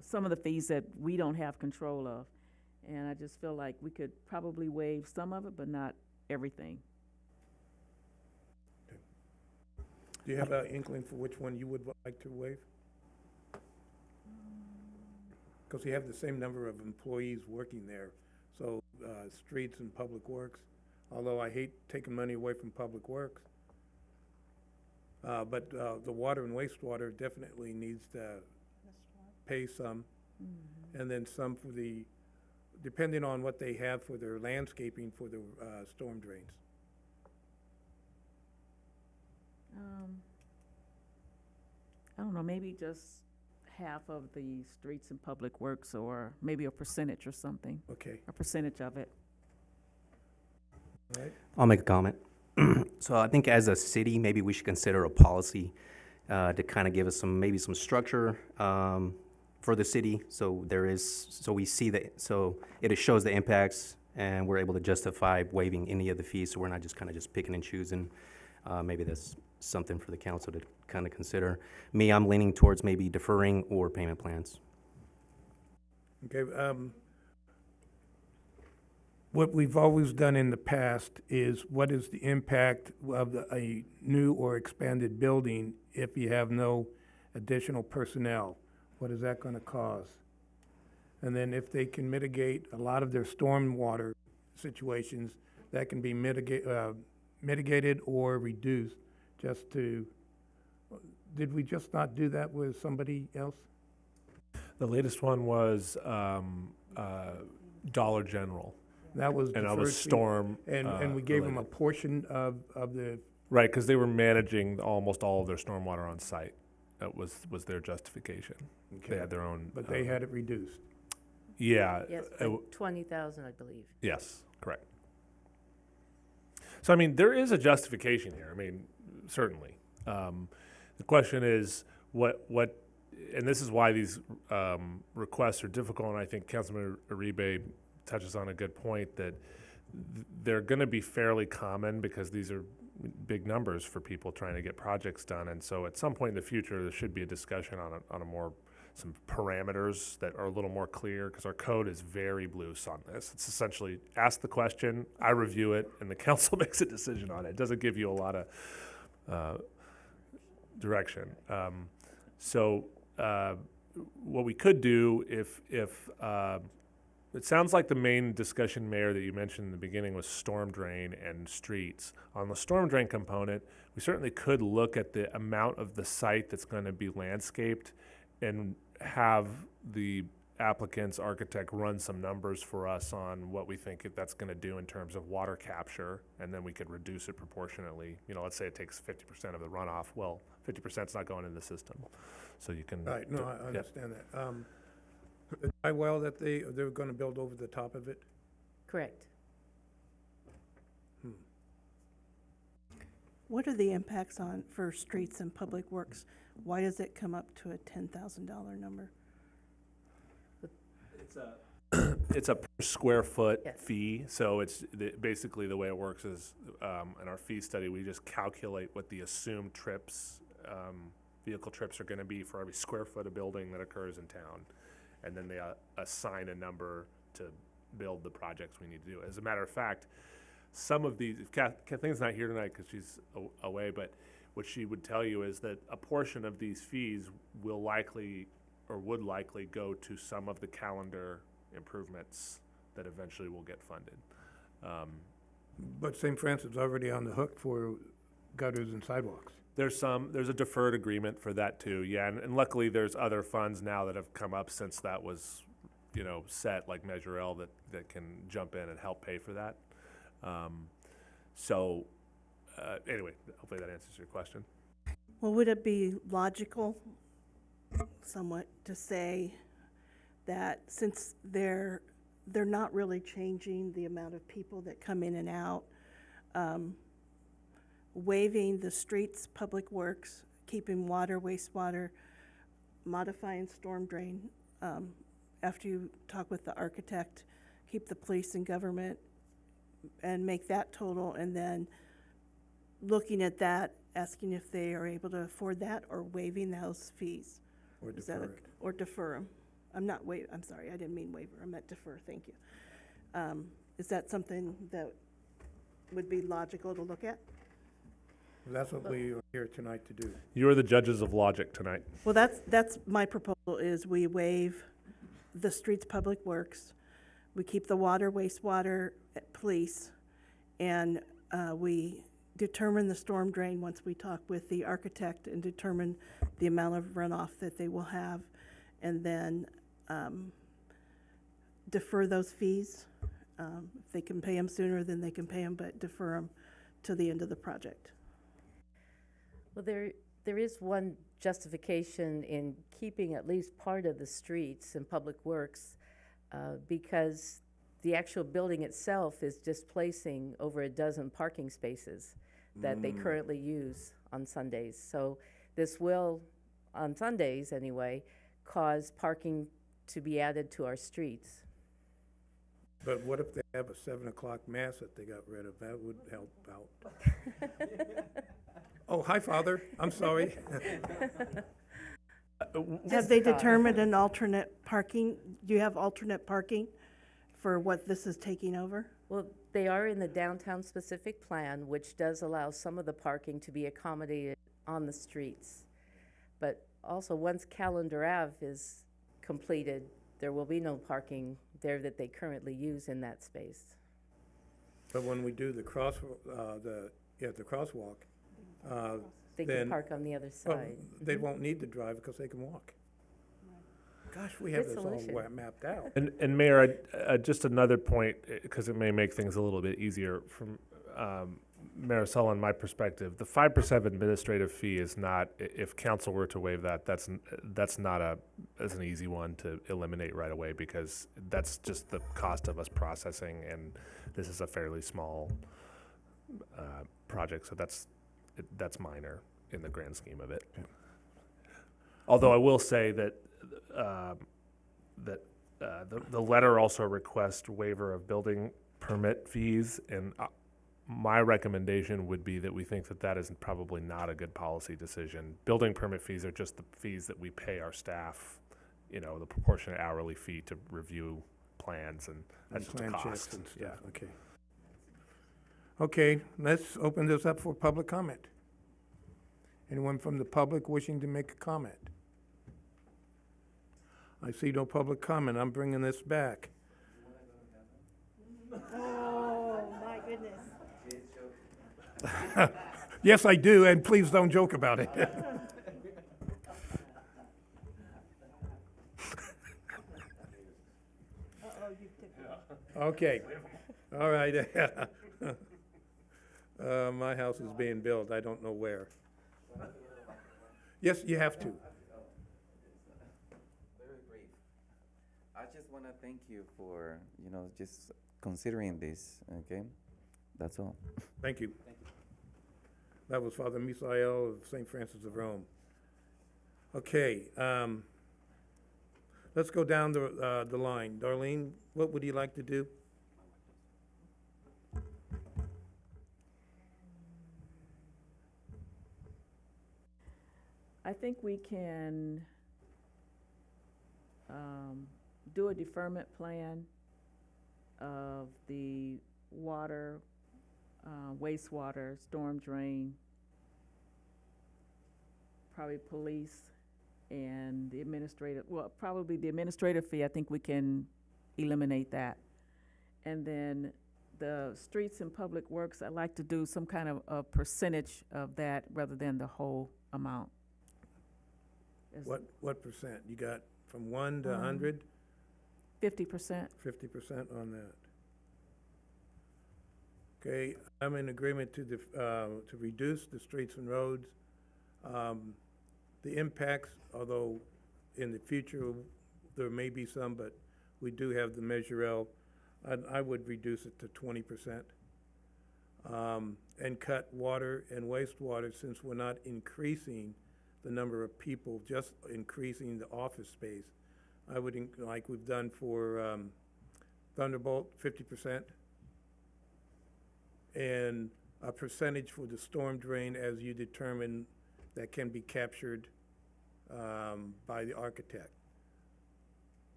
Speaker 7: some of the fees that we don't have control of. And I just feel like we could probably waive some of it, but not everything.
Speaker 1: Do you have an inkling for which one you would like to waive? Because you have the same number of employees working there, so, streets and public works, although I hate taking money away from public works. But the water and wastewater definitely needs to pay some, and then some for the, depending on what they have for their landscaping for the storm drains.
Speaker 7: I don't know, maybe just half of the streets and public works, or maybe a percentage or something,
Speaker 1: Okay,
Speaker 7: a percentage of it.
Speaker 1: all right.
Speaker 8: I'll make a comment. So I think as a city, maybe we should consider a policy to kind of give us some, maybe some structure for the city. So there is, so we see that, so it shows the impacts and we're able to justify waiving any of the fees. So we're not just kind of just picking and choosing. Maybe that's something for the council to kind of consider. Me, I'm leaning towards maybe deferring or payment plans.
Speaker 1: Okay, what we've always done in the past is what is the impact of a new or expanded building if you have no additional personnel? What is that gonna cause? And then if they can mitigate a lot of their stormwater situations, that can be mitigated or reduced just to, did we just not do that with somebody else?
Speaker 9: The latest one was Dollar General,
Speaker 1: That was the
Speaker 9: and that was
Speaker 1: first thing.
Speaker 9: storm.
Speaker 1: And we gave them a
Speaker 9: related.
Speaker 1: portion of the,
Speaker 9: Right, because they were managing almost all of their stormwater on site. That was their justification. They
Speaker 1: okay,
Speaker 9: had their own.
Speaker 1: but they had it reduced.
Speaker 9: Yeah.
Speaker 10: Yes,
Speaker 9: it w-
Speaker 10: 20,000, I believe.
Speaker 9: Yes, correct. So, I mean, there is a justification here. I mean, certainly. The question is, what, and this is why these requests are difficult, and I think Councilman Uribe touches on a good point, that they're going to be fairly common because these are big numbers for people trying to get projects done. And so at some point in the future, there should be a discussion on a more, some parameters that are a little more clear, because our code is very loose on this. It's essentially ask the question, I review it, and the council makes a decision on it. It doesn't give you a lot of direction. So what we could do if it sounds like the main discussion, Mayor, that you mentioned in the beginning was storm drain and streets. On the storm drain component, we certainly could look at the amount of the site that's going to be landscaped and have the applicant's architect run some numbers for us on what we think that's going to do in terms of water capture, and then we could reduce it proportionately. You know, let's say it takes 50% of the runoff. Well, 50% is not going in the system, so you can.
Speaker 1: Right, no, I understand that. The dry well that they're gonna build over the top of it?
Speaker 10: Correct.
Speaker 6: What are the impacts for streets and public works? Why does it come up to a $10,000 number?
Speaker 9: It's a per square foot
Speaker 10: Yes.
Speaker 9: fee, so it's basically the way it works is in our fee study, we just calculate what the assumed trips, vehicle trips are going to be for every square foot of building that occurs in town, and then they assign a number to build the projects we need to do. As a matter of fact, some of these, Kathleen's not here tonight because she's away, but what she would tell you is that a portion of these fees will likely or would likely go to some of the calendar improvements that eventually will get funded.
Speaker 1: But St. Francis is already on the hook for gutters and sidewalks.
Speaker 9: There's a deferred agreement for that too, yeah, and luckily there's other funds now that have come up since that was, set, like Measure L, that can jump in and help pay for that. Anyway, hopefully that answers your question.
Speaker 6: Well, would it be logical somewhat to say that since they're not really changing the amount of people that come in and out, waiving the streets, public works, keeping water, wastewater, modifying storm drain, after you talk with the architect, keep the police and government and make that total, and then looking at that, asking if they are able to afford that or waiving those fees.
Speaker 1: Or
Speaker 6: Is that
Speaker 1: defer
Speaker 6: a-
Speaker 1: it.
Speaker 6: Or defer them. I'm sorry, I didn't mean waiver, I meant defer, thank you. Is that something that would be logical to look at?
Speaker 1: That's what we are here tonight to do.
Speaker 9: You are the judges of logic tonight.
Speaker 6: Well, that's my proposal, is we waive the streets public works, we keep the water, wastewater, police, and we determine the storm drain once we talk with the architect and determine the amount of runoff that they will have, and then defer those fees. If they can pay them sooner, then they can pay them, but defer them to the end of the project.
Speaker 10: Well, there is one justification in keeping at least part of the streets and public works, because the actual building itself is displacing over a dozen parking spaces that they currently use on Sundays. So this will, on Sundays anyway, cause parking to be added to our streets.
Speaker 1: But what if they have a 7 o'clock mass that they got rid of? That would help out. Oh, hi, Father. I'm sorry.
Speaker 6: Have they determined an alternate parking? Do you have alternate parking for what this is taking over?
Speaker 10: Well, they are in the downtown specific plan, which does allow some of the parking to be accommodated on the streets. But also, once Calendar Ave is completed, there will be no parking there that they currently use in that space.
Speaker 1: But when we do the crosswalk,
Speaker 10: They
Speaker 1: then-
Speaker 10: can park on the other
Speaker 1: well,
Speaker 10: side.
Speaker 1: they won't need to drive because they can walk. Gosh, we have
Speaker 10: Good
Speaker 1: this all
Speaker 10: solution.
Speaker 1: mapped out.
Speaker 9: And Mayor, just another point, because it may make things a little bit easier from Mayor Sullivan, my perspective, the 5% administrative fee is not, if council were to waive that, that's not an easy one to eliminate right away, because that's just the cost of us processing, and this is a fairly small project, so that's minor in the grand scheme of it. Although I will say that the letter also requests waiver of building permit fees, and my recommendation would be that we think that is probably not a good policy decision. Building permit fees are just the fees that we pay our staff, the proportionate hourly fee to review plans, and that's just a
Speaker 1: Plan checks
Speaker 9: cost.
Speaker 1: and stuff,
Speaker 9: Yeah.
Speaker 1: okay. Okay, let's open this up for public comment. Anyone from the public wishing to make a comment? I see no public comment. I'm bringing this back.
Speaker 6: Oh, my goodness.
Speaker 1: Yes, I do, and please don't joke about it. Okay, all right. My house is being built, I don't know where. Yes, you have to.
Speaker 11: Very brief. I just want to thank you for, just considering this, okay? That's all.
Speaker 1: Thank you. That was Father Misael of St. Francis of Rome. Okay, let's go down the line. Darlene, what would you like to do?
Speaker 7: I think we can do a deferment plan of the water, wastewater, storm drain, probably police, and the administrative, probably the administrative fee, I think we can eliminate that. And then the streets and public works, I'd like to do some kind of a percentage of that rather than the whole amount.
Speaker 1: What percent? You got from 1 to 100?
Speaker 7: 50%.
Speaker 1: 50% on that. Okay, I'm in agreement to reduce the streets and roads. The impacts, although in the future there may be some, but we do have the Measure L, I would reduce it to 20%. And cut water and wastewater, since we're not increasing the number of people, just increasing the office space. I would, like we've done for Thunderbolt, 50%. And a percentage for the storm drain as you determine that can be captured by the architect,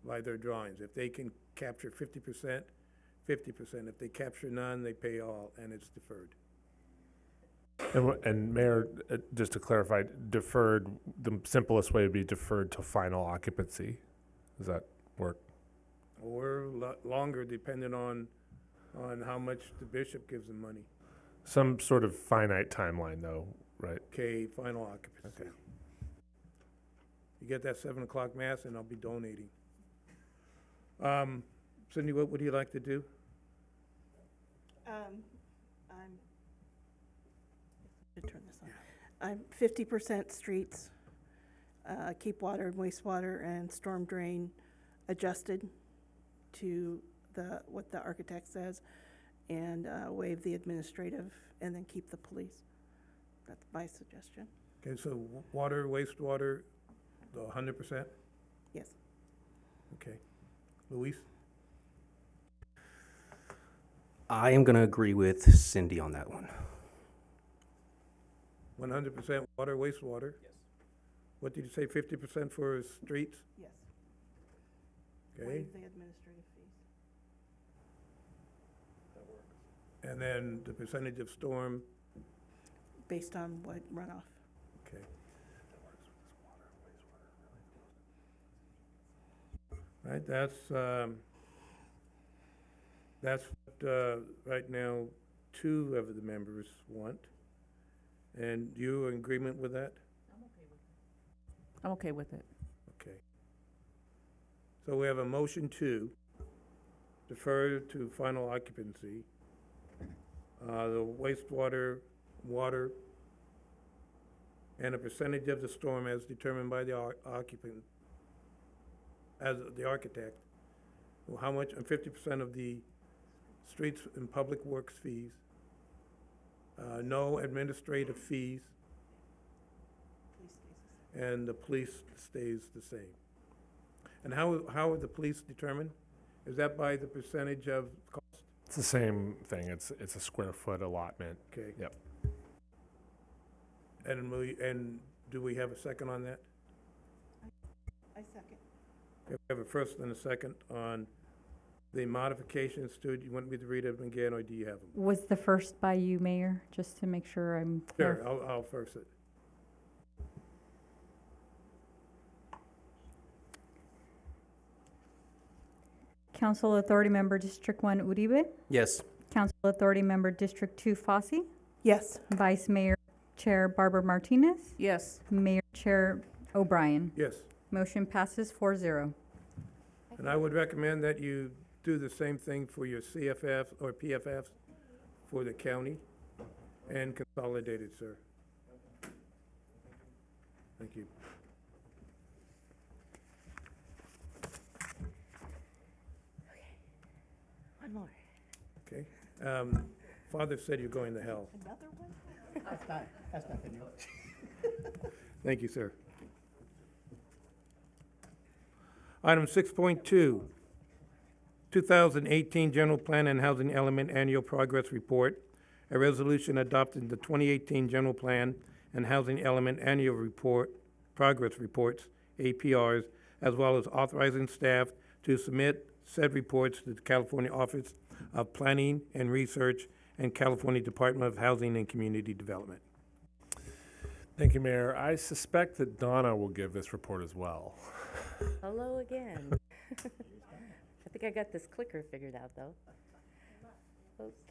Speaker 1: by their drawings. If they can capture 50%, 50%. If they capture none, they pay all, and it's deferred.
Speaker 9: And Mayor, just to clarify, deferred, the simplest way would be deferred to final occupancy. Does that work?
Speaker 1: Or longer, depending on how much the bishop gives them money.
Speaker 9: Some sort of finite timeline though, right?
Speaker 1: Okay, final occupancy.
Speaker 9: Okay.
Speaker 1: You get that 7 o'clock mass, and I'll be donating. Cindy, what would you like to do?
Speaker 12: I'm 50% streets, keep water and wastewater and storm drain adjusted to what the architect says, and waive the administrative, and then keep the police. That's my suggestion.
Speaker 1: Okay, so water, wastewater, the 100%?
Speaker 12: Yes.
Speaker 1: Okay. Luis?
Speaker 8: I am going to agree with Cindy on that one.
Speaker 1: 100% water, wastewater? Yes. What did you say, 50% for streets?
Speaker 12: Yes.
Speaker 1: Okay.
Speaker 12: Waive the administrative fees.
Speaker 1: And then the percentage of storm?
Speaker 12: Based on what runoff.
Speaker 1: Okay. Right, that's what, right now, 2 of the members want. And you are in agreement with that?
Speaker 7: I'm okay with it.
Speaker 1: Okay. So we have a motion to defer to final occupancy, the wastewater, water, and a percentage of the storm as determined by the occupant, as the architect. Well, how much, and 50% of the streets and public works fees, no administrative fees, and the police stays the same. And how are the police determined? Is that by the percentage of cost?
Speaker 9: It's the same thing. It's a square foot allotment.
Speaker 1: Okay.
Speaker 9: Yep.
Speaker 1: And do we have a second on that?
Speaker 12: I second.
Speaker 1: Okay, we have a first and a second on the modifications to it. You want me to read them again, or do you have them?
Speaker 3: Was the first by you, Mayor, just to make sure I'm clear?
Speaker 1: Sure, I'll first it.
Speaker 3: Council Authority Member District 1 Uribe,
Speaker 8: Yes.
Speaker 3: Council Authority Member District 2 Fossey,
Speaker 12: Yes.
Speaker 3: Vice Mayor Chair Barbara Martinez,
Speaker 7: Yes.
Speaker 3: Mayor Chair O'Brien.
Speaker 1: Yes,
Speaker 3: Motion passes 4-0.
Speaker 1: and I would recommend that you do the same thing for your CFF or PFFs for the county and consolidated, sir. Thank you.
Speaker 10: One more.
Speaker 1: Okay. Father said you're going to hell.
Speaker 12: Another one?
Speaker 2: That's nothing new.
Speaker 1: Thank you, sir. Item 6.2, 2018 General Plan and Housing Element Annual Progress Report. A resolution adopting the 2018 General Plan and Housing Element Annual Report, Progress Reports, APRs, as well as authorizing staff to submit said reports to the California Office of Planning and Research and California Department of Housing and Community Development.
Speaker 9: Thank you, Mayor. I suspect that Donna will give this report as well.
Speaker 10: Hello again. I think I got this clicker figured out, though.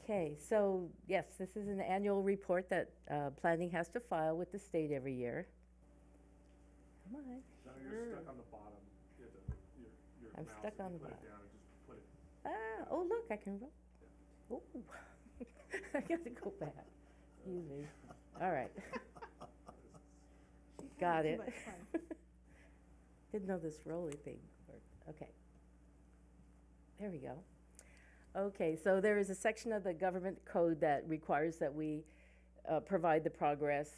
Speaker 10: Okay, so yes, this is an annual report that planning has to file with the state every year. Come on.
Speaker 9: You're stuck on the bottom.
Speaker 10: I'm stuck on the bottom. Ah, oh, look, I can roll. Oh, I got to go back. Excuse me. All right. Got it. Didn't know this rolly thing worked. Okay. There we go. Okay, so there is a section of the government code that requires that we provide the progress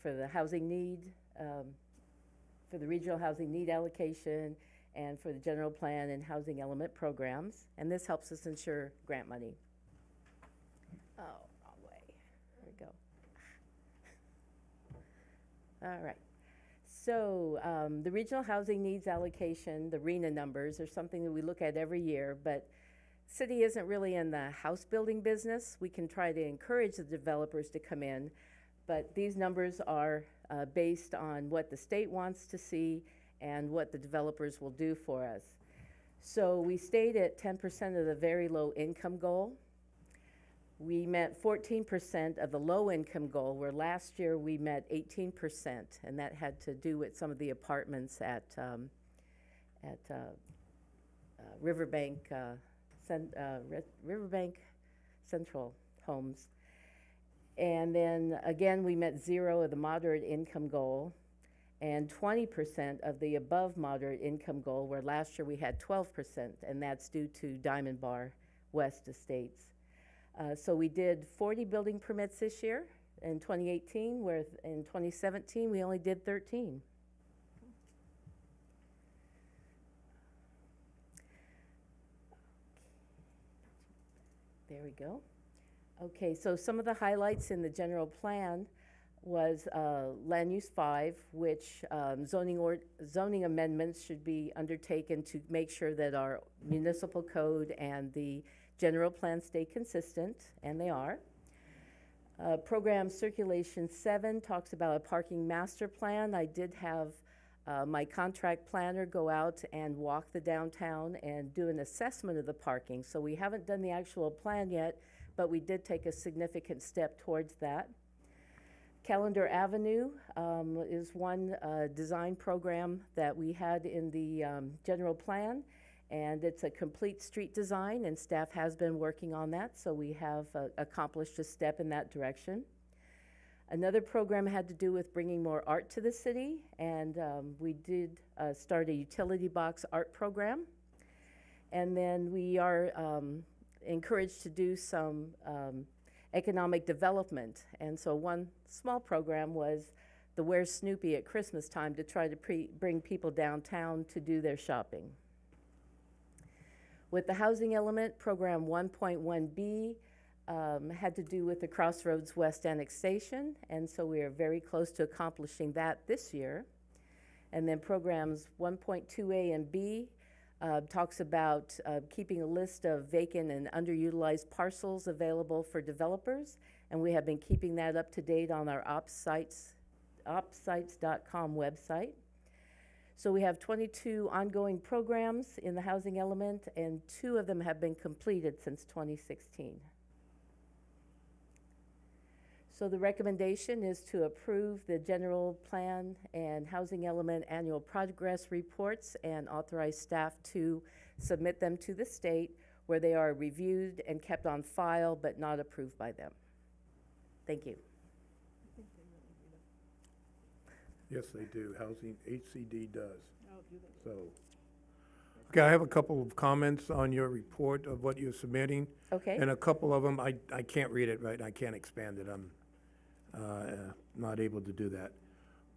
Speaker 10: for the housing need, for the regional housing need allocation, and for the general plan and housing element programs. And this helps us ensure grant money. Oh, wrong way. There we go. All right. So the regional housing needs allocation, the RHNA numbers, are something that we look at every year, but city isn't really in the house building business. We can try to encourage the developers to come in, but these numbers are based on what the state wants to see and what the developers will do for us. So we stayed at 10% of the very low income goal. We met 14% of the low income goal, where last year we met 18%, and that had to do with some of the apartments at Riverbank, Riverbank Central Homes. And then again, we met 0 of the moderate income goal and 20% of the above moderate income goal, where last year we had 12%, and that's due to Diamond Bar West Estates. So we did 40 building permits this year in 2018, where in 2017 we only did 13. There we go. Okay, so some of the highlights in the general plan was Land Use 5, which zoning amendments should be undertaken to make sure that our municipal code and the general plan stay consistent, and they are. Program Circulation 7 talks about a parking master plan. I did have my contract planner go out and walk the downtown and do an assessment of the parking. So we haven't done the actual plan yet, but we did take a significant step towards that. Calendar Avenue is one design program that we had in the general plan, and it's a complete street design, and staff has been working on that, so we have accomplished a step in that direction. Another program had to do with bringing more art to the city, and we did start a utility box art program. And then we are encouraged to do some economic development. And so one small program was the Where's Snoopy at Christmas time, to try to bring people downtown to do their shopping. With the housing element, program 1.1B had to do with the Crossroads West annexation, and so we are very close to accomplishing that this year. And then programs 1.2A and B talks about keeping a list of vacant and underutilized parcels available for developers, and we have been keeping that up to date on our opsites.com website. So we have 22 ongoing programs in the housing element, and 2 of them have been completed since 2016. So the recommendation is to approve the general plan and housing element annual progress reports and authorize staff to submit them to the state, where they are reviewed and kept on file but not approved by them. Thank you.
Speaker 1: Yes, they do. Housing, HCD does. So, okay, I have a couple of comments on your report of what you're submitting.
Speaker 10: Okay.
Speaker 1: And a couple of them, I can't read it right. I can't expand it. I'm not able to do that.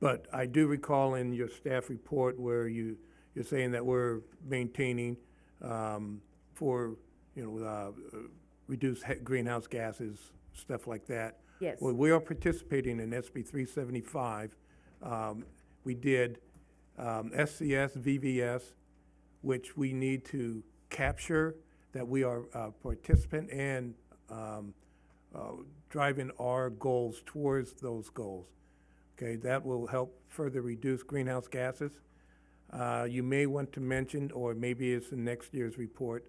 Speaker 1: But I do recall in your staff report where you're saying that we're maintaining for, reduced greenhouse gases, stuff like that.
Speaker 10: Yes.
Speaker 1: Well, we are participating in SB 375. We did SCS, VVS, which we need to capture that we are a participant and driving our goals towards those goals. Okay, that will help further reduce greenhouse gases. You may want to mention, or maybe it's in next year's report,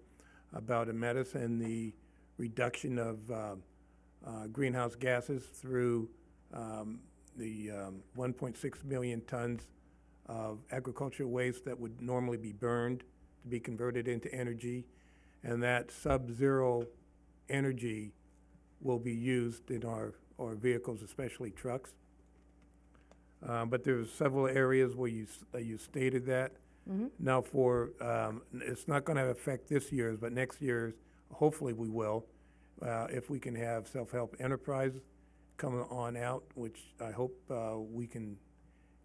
Speaker 1: about Ametis and the reduction of greenhouse gases through the 1.6 million tons of agricultural waste that would normally be burned to be converted into energy, and that sub-zero energy will be used in our vehicles, especially trucks. But there's several areas where you stated that.
Speaker 10: Mm-hmm.
Speaker 1: Now for, it's not gonna affect this year's, but next year's, hopefully we will, if we can have self-help enterprise coming on out, which I hope we can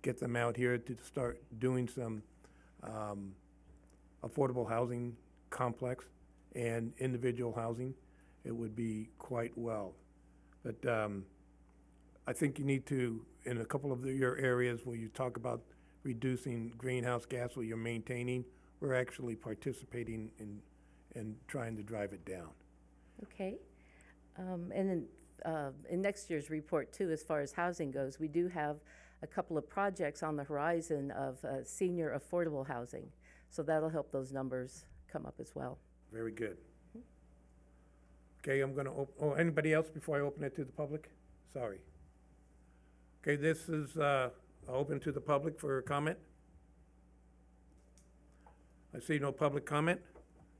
Speaker 1: get them out here to start doing some affordable housing complex and individual housing, it would be quite well. But I think you need to, in a couple of your areas where you talk about reducing greenhouse gas where you're maintaining, we're actually participating in trying to drive it down.
Speaker 10: Okay. And then in next year's report too, as far as housing goes, we do have a couple of projects on the horizon of senior affordable housing. So that'll help those numbers come up as well.
Speaker 1: Very good. Okay, I'm gonna anybody else before I open it to the public? Sorry. Okay, this is open to the public for comment. I see no public comment,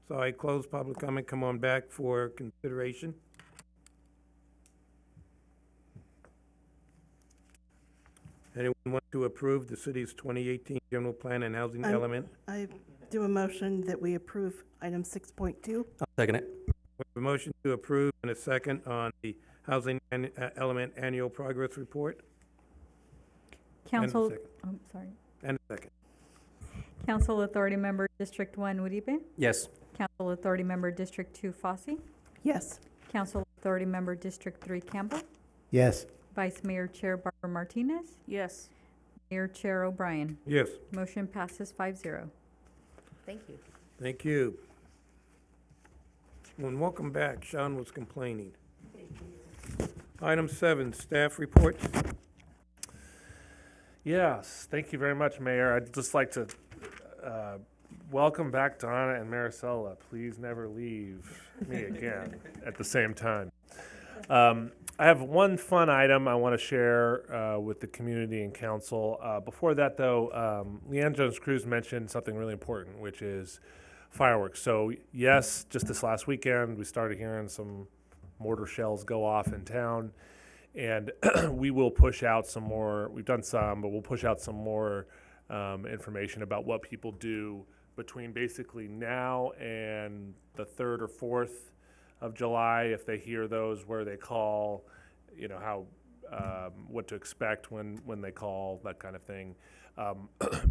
Speaker 1: so I close public comment. Come on back for consideration. Anyone want to approve the city's 2018 general plan and housing element?
Speaker 12: I do a motion that we approve item 6.2.
Speaker 8: I'll second it.
Speaker 1: We have a motion to approve and a second on the housing element annual progress report.
Speaker 3: Council,
Speaker 1: second.
Speaker 3: oh, sorry.
Speaker 1: And a second.
Speaker 3: Council Authority Member District 1 Uribe.
Speaker 8: Yes.
Speaker 3: Council Authority Member District 2 Fossey.
Speaker 12: Yes.
Speaker 3: Council Authority Member District 3 Campbell.
Speaker 2: Yes.
Speaker 3: Vice Mayor Chair Barbara Martinez.
Speaker 7: Yes.
Speaker 3: Mayor Chair O'Brien.
Speaker 1: Yes,
Speaker 3: Motion passes 5-0.
Speaker 10: Thank you.
Speaker 1: thank you. And welcome back. Sean was complaining. Item 7, staff reports.
Speaker 9: Yes, thank you very much, Mayor. I'd just like to welcome back Donna and Maricela. Please never leave me again at the same time. I have one fun item I want to share with the community and council. Before that, though, Leanne Jones-Cruz mentioned something really important, which is fireworks. So, yes, just this last weekend, we started hearing some mortar shells go off in town. And we will push out some more. We've done some, but we'll push out some more information about what people do between basically now and the 3rd or 4th of July. If they hear those, where they call, you know, how, what to expect when they call, that kind of thing.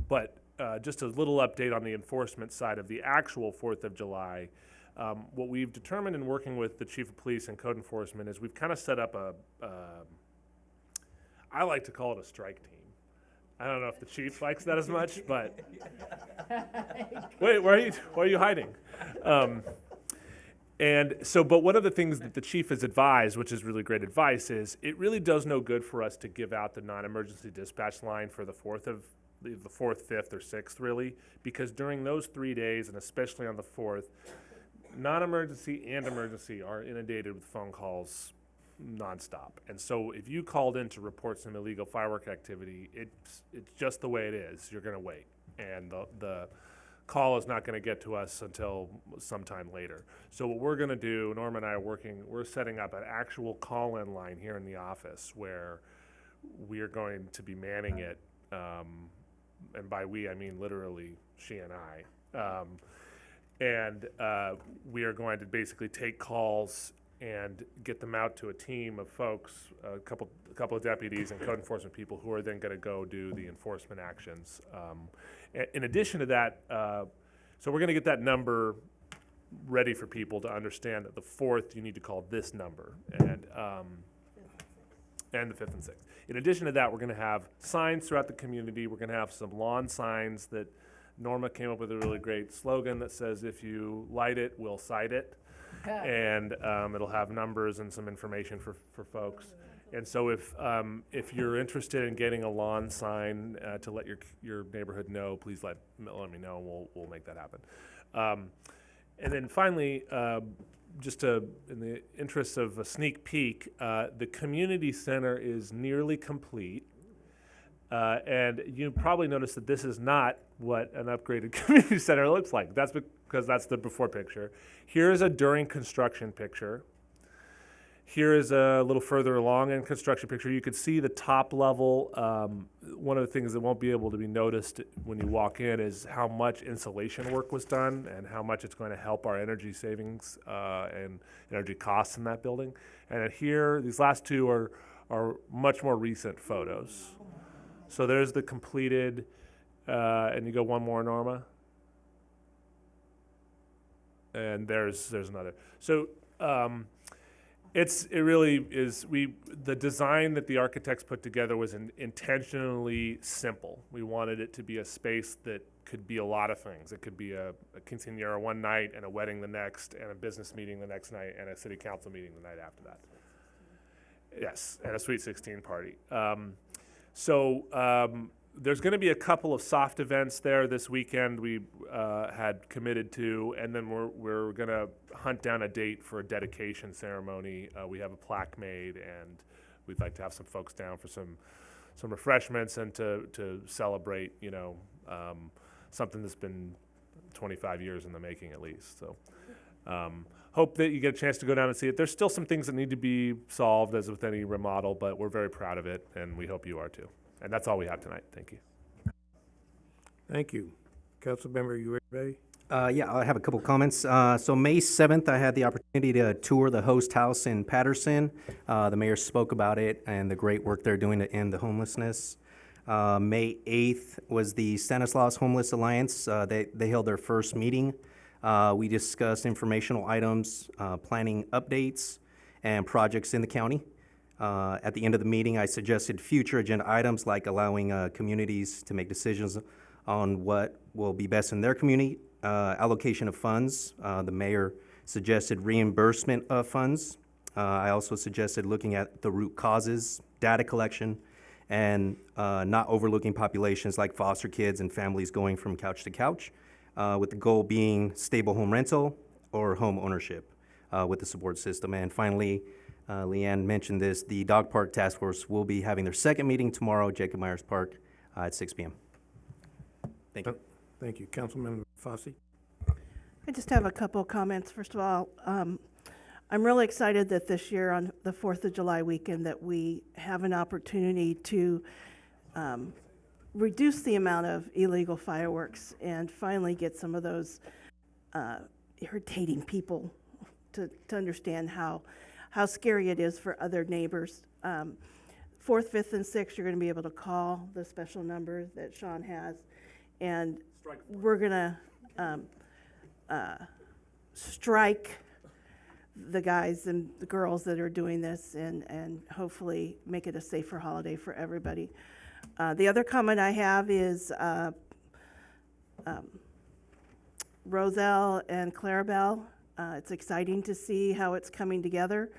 Speaker 9: But just a little update on the enforcement side of the actual 4th of July. What we've determined in working with the chief of police and code enforcement is we've kind of set up I like to call it a strike team. I don't know if the chief likes that as much, but wait, why are you hiding? And so, but one of the things that the chief has advised, which is really great advice, is it really does no good for us to give out the non-emergency dispatch line for the 4th, 5th, or 6th, really, because during those 3 days, and especially on the 4th, non-emergency and emergency are inundated with phone calls nonstop. And so if you called in to report some illegal firework activity, it's just the way it is. You're going to wait. And the call is not going to get to us until sometime later. So what we're going to do, Norma and I are we're setting up an actual call-in line here in the office where we are going to be manning it. And by we, I mean literally she and I. And we are going to basically take calls and get them out to a team of folks, a couple of deputies and code enforcement people who are then going to go do the enforcement actions. In addition to that, so we're going to get that number ready for people to understand that the 4th you need to call this number, and the 5th and 6th. In addition to that, we're going to have signs throughout the community. We're going to have some lawn signs that Norma came up with a really great slogan that says, if you light it, we'll cite it. And it'll have numbers and some information for folks. And so if you're interested in getting a lawn sign to let your neighborhood know, please let me know, and we'll make that happen. And then finally, just in the interest of a sneak peek, the community center is nearly complete. And you probably noticed that this is not what an upgraded community center looks like. That's because that's the before picture. Here is a during construction picture. Here is a little further along in construction picture. You can see the top level. One of the things that won't be able to be noticed when you walk in is how much insulation work was done and how much it's going to help our energy savings and energy costs in that building. And here, these last two are much more recent photos. So there's the completed, and you go one more, Norma. and there's another. So it really is, the design that the architects put together was intentionally simple. We wanted it to be a space that could be a lot of things. It could be a quinceañera one night and a wedding the next and a business meeting the next night and a city council meeting the night after that. Yes, and a Sweet 16 party. There's going to be a couple of soft events there this weekend we had committed to, and then we're going to hunt down a date for a dedication ceremony. We have a plaque made, and we'd like to have some folks down for some refreshments and to celebrate, something that's been 25 years in the making at least. So hope that you get a chance to go down and see it. There's still some things that need to be solved, as with any remodel, but we're very proud of it, and we hope you are too. And that's all we have tonight. Thank you.
Speaker 1: Thank you. Councilmember Uribe?
Speaker 8: Yeah, I have a couple comments. So May 7th, I had the opportunity to tour the host house in Patterson. The mayor spoke about it and the great work they're doing to end the homelessness. May 8th was the Stanislaus Homeless Alliance. They held their first meeting. We discussed informational items, planning updates, and projects in the county. At the end of the meeting, I suggested future agenda items like allowing communities to make decisions on what will be best in their community, allocation of funds. The mayor suggested reimbursement of funds. I also suggested looking at the root causes, data collection, and not overlooking populations like foster kids and families going from couch to couch, with the goal being stable home rental or home ownership with the support system. And finally, Leanne mentioned this, the Dog Park Task Force will be having their second meeting tomorrow at Jacob Myers Park at 6 p.m. Thank you.
Speaker 1: Thank you. Councilmember Fossey?
Speaker 12: I just have a couple of comments. First of all, I'm really excited that this year on the 4th of July weekend that we have an opportunity to reduce the amount of illegal fireworks and finally get some of those irritating people to understand how scary it is for other neighbors. 4th, 5th, and 6th, you're going to be able to call the special number that Sean has, and we're going to strike the guys and the girls that are doing this and hopefully make it a safer holiday for everybody. The other comment I have is Roselle and Clarabelle. It's exciting to see how it's coming together.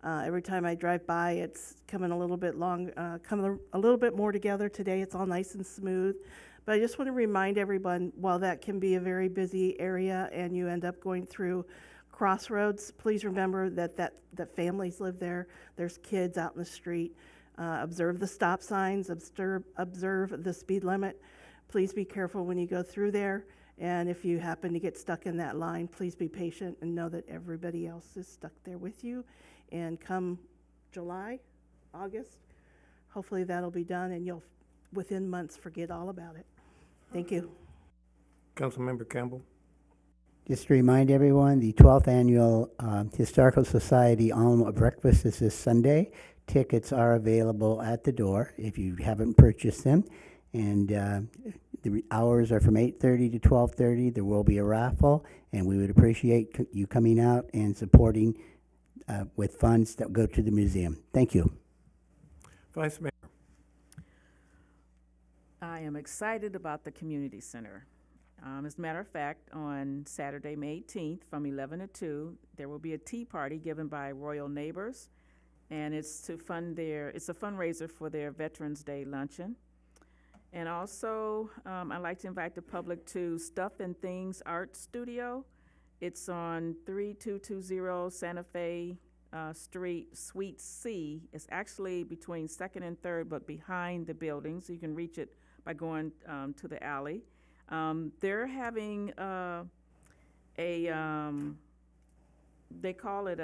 Speaker 12: Every time I drive by, it's coming a little bit more together. Today, it's all nice and smooth. But I just want to remind everyone, while that can be a very busy area and you end up going through crossroads, please remember that families live there. There's kids out in the street. Observe the stop signs, observe the speed limit. Please be careful when you go through there. And if you happen to get stuck in that line, please be patient and know that everybody else is stuck there with you. And come July, August, hopefully that'll be done and you'll, within months, forget all about it. Thank you.
Speaker 1: Councilmember Campbell?
Speaker 2: Just to remind everyone, the 12th Annual Historical Society Alma Breakfast is this Sunday. Tickets are available at the door if you haven't purchased them. And the hours are from 8:30 to 12:30. There will be a raffle, and we would appreciate you coming out and supporting with funds that go to the museum. Thank you.
Speaker 1: Vice Mayor?
Speaker 7: I am excited about the community center. As a matter of fact, on Saturday, May 18th, from 11 to 2, there will be a tea party given by Royal Neighbors, and it's a fundraiser for their Veterans Day luncheon. And also, I'd like to invite the public to Stuff and Things Art Studio. It's on 3220 Santa Fe Street, Suite C. It's actually between 2nd and 3rd, but behind the building, so you can reach it by going to the alley. They're having they call it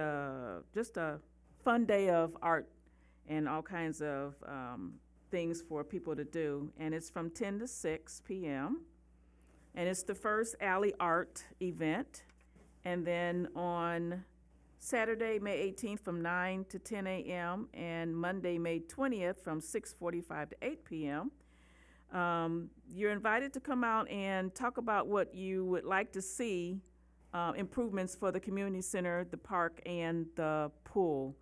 Speaker 7: just a fun day of art and all kinds of things for people to do. And it's from 10 to 6 p.m. And it's the first alley art event. And then on Saturday, May 18th from 9 to 10 a.m. and Monday, May 20th from 6:45 to 8 p.m. You're invited to come out and talk about what you would like to see improvements for the community center, the park, and the pool.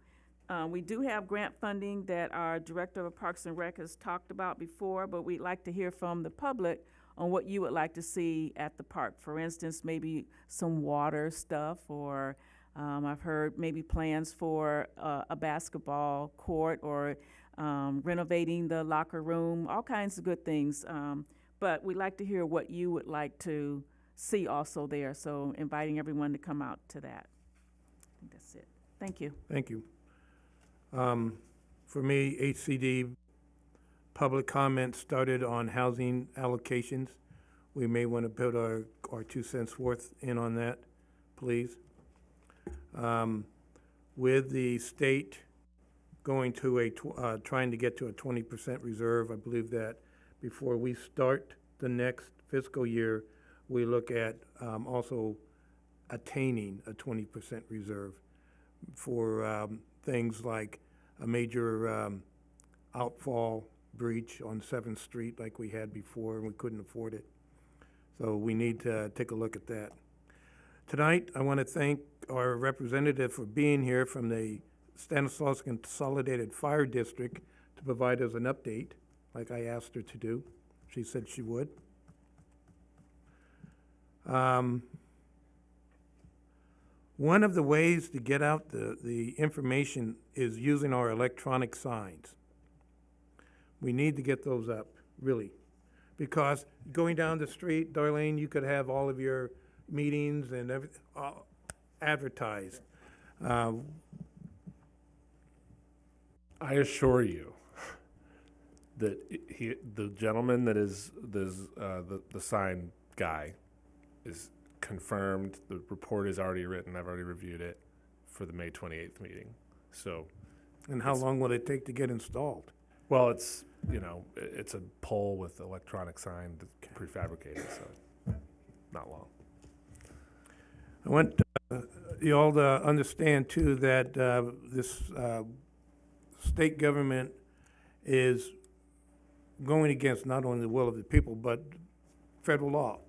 Speaker 7: We do have grant funding that our Director of Parks and Rec has talked about before, but we'd like to hear from the public on what you would like to see at the park. For instance, maybe some water stuff, or I've heard maybe plans for a basketball court, or renovating the locker room, all kinds of good things. But we'd like to hear what you would like to see also there, so inviting everyone to come out to that. I think that's it. Thank you.
Speaker 1: Thank you. For me, HCD public comment started on housing allocations. We may want to put our 2 cents worth in on that, please. With the state going to trying to get to a 20% reserve, I believe that before we start the next fiscal year, we look at also attaining a 20% reserve for things like a major outfall breach on 7th Street like we had before, and we couldn't afford it. So we need to take a look at that. Tonight, I want to thank our representative for being here from the Stanislaus Consolidated Fire District to provide us an update, like I asked her to do. She said she would. One of the ways to get out the information is using our electronic signs. We need to get those up, really. Because going down the street, Darlene, you could have all of your meetings and everything advertised.
Speaker 9: I assure you that the gentleman that is the sign guy is confirmed. The report is already written. I've already reviewed it for the May 28th meeting. So,
Speaker 1: and how long will it take to get installed?
Speaker 9: Well, it's it's a pole with electronic sign that's prefabricated, so not long.
Speaker 1: I want you all to understand too that this state government is going against not only the will of the people, but federal law.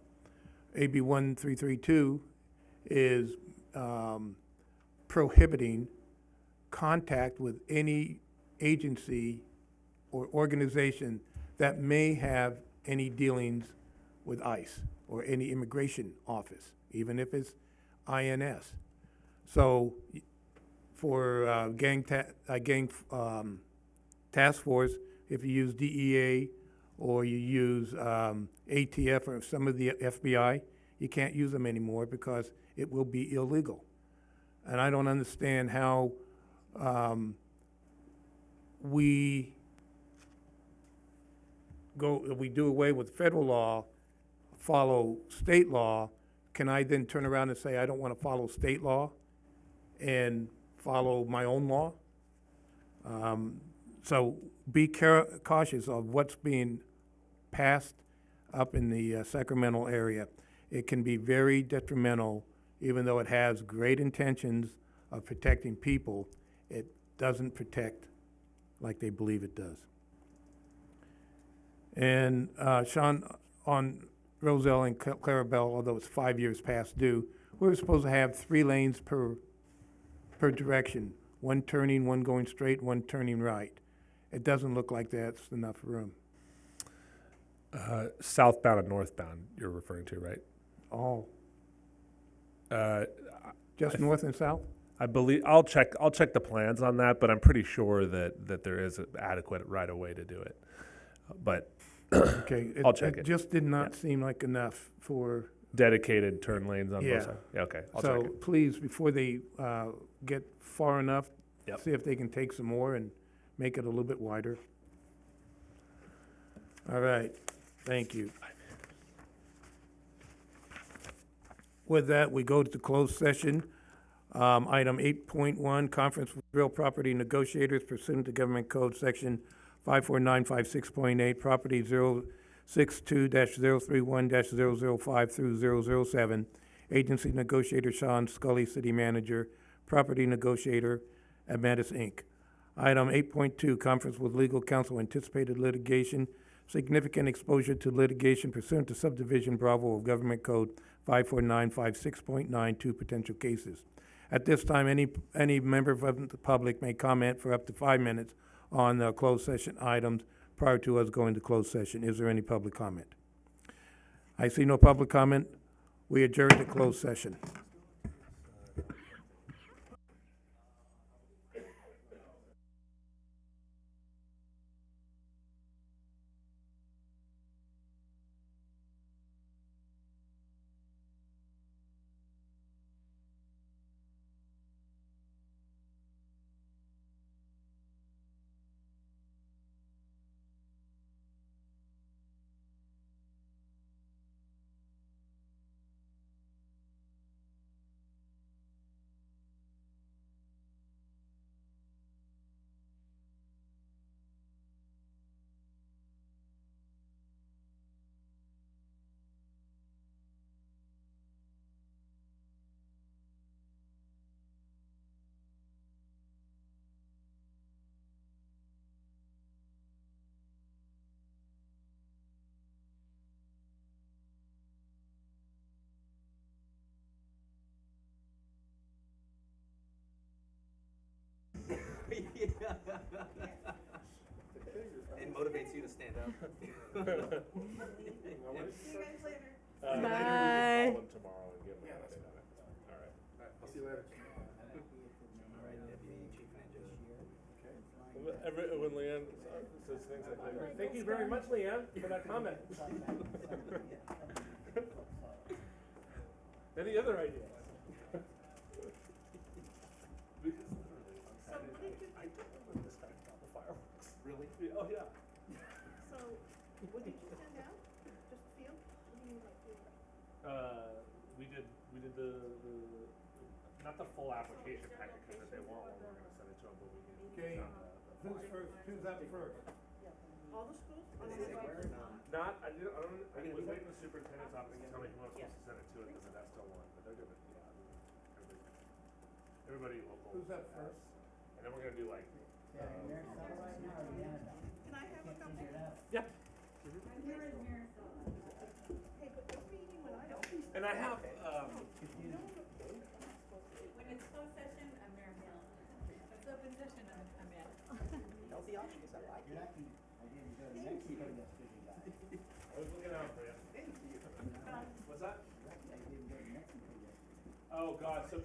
Speaker 1: AB 1332 is prohibiting contact with any agency or organization that may have any dealings with ICE or any immigration office, even if it's INS. So for gang task force, if you use DEA or you use ATF or some of the FBI, you can't use them anymore because it will be illegal. And I don't understand how we do away with federal law, follow state law. Can I then turn around and say I don't want to follow state law and follow my own law? So be cautious of what's being passed up in the Sacramento area. It can be very detrimental, even though it has great intentions of protecting people. It doesn't protect like they believe it does. And Sean, on Roselle and Clarabelle, although it's 5 years past due, we're supposed to have 3 lanes per direction, one turning, one going straight, one turning right. It doesn't look like that's enough room.
Speaker 9: Southbound and northbound you're referring to, right?
Speaker 1: Oh. Just north and south?
Speaker 9: I believe I'll check the plans on that, but I'm pretty sure that there is an adequate right of way to do it. But
Speaker 1: okay,
Speaker 9: I'll check it.
Speaker 1: It just did not seem like enough for
Speaker 9: dedicated turn lanes on both sides. Yeah, okay. I'll check it.
Speaker 1: Please, before they get far enough,
Speaker 9: Yep.
Speaker 1: see if they can take some more and make it a little bit wider. All right, thank you. With that, we go to the closed session. Item 8.1, conference with real property negotiators pursuant to Government Code Section 54956.8, property 062-031-005 through 007. Agency negotiator Sean Scully, city manager. Property negotiator Amantis Inc. Item 8.2, conference with legal counsel, anticipated litigation, significant exposure to litigation pursuant to subdivision Bravo of Government Code 54956.9, two potential cases. At this time, any member of the public may comment for up to 5 minutes on the closed session items prior to us going to closed session. Is there any public comment? I see no public comment. We adjourn to closed session.
Speaker 8: It motivates you to stand up.
Speaker 7: Bye.
Speaker 9: Tomorrow and give them an estimate. All right. I'll see you later. When Leanne says things like that, thank you very much, Leanne, for that comment. Any other ideas? Really? Oh, yeah.
Speaker 12: So, what did you send out? Just a few? What do you mean by few?
Speaker 9: We did the, not the full application package that they want, when we're gonna send it to them, but we did.
Speaker 1: Okay, who's first? Who's up first?
Speaker 12: All the schools?
Speaker 9: Not, I was waiting for the superintendent's office to tell me who else wants to send it to it, but that's still one, but they're gonna, everybody local.
Speaker 1: Who's up first?
Speaker 9: And then we're gonna do like,
Speaker 12: Can I have a couple?
Speaker 9: yeah.
Speaker 12: Hey, but this meeting, when I don't.
Speaker 9: And I have,
Speaker 3: When it's closed session, I'm Mayor Hill. When it's open session, I'm Ed.
Speaker 9: I was looking out for you. What's that? Oh, God, so.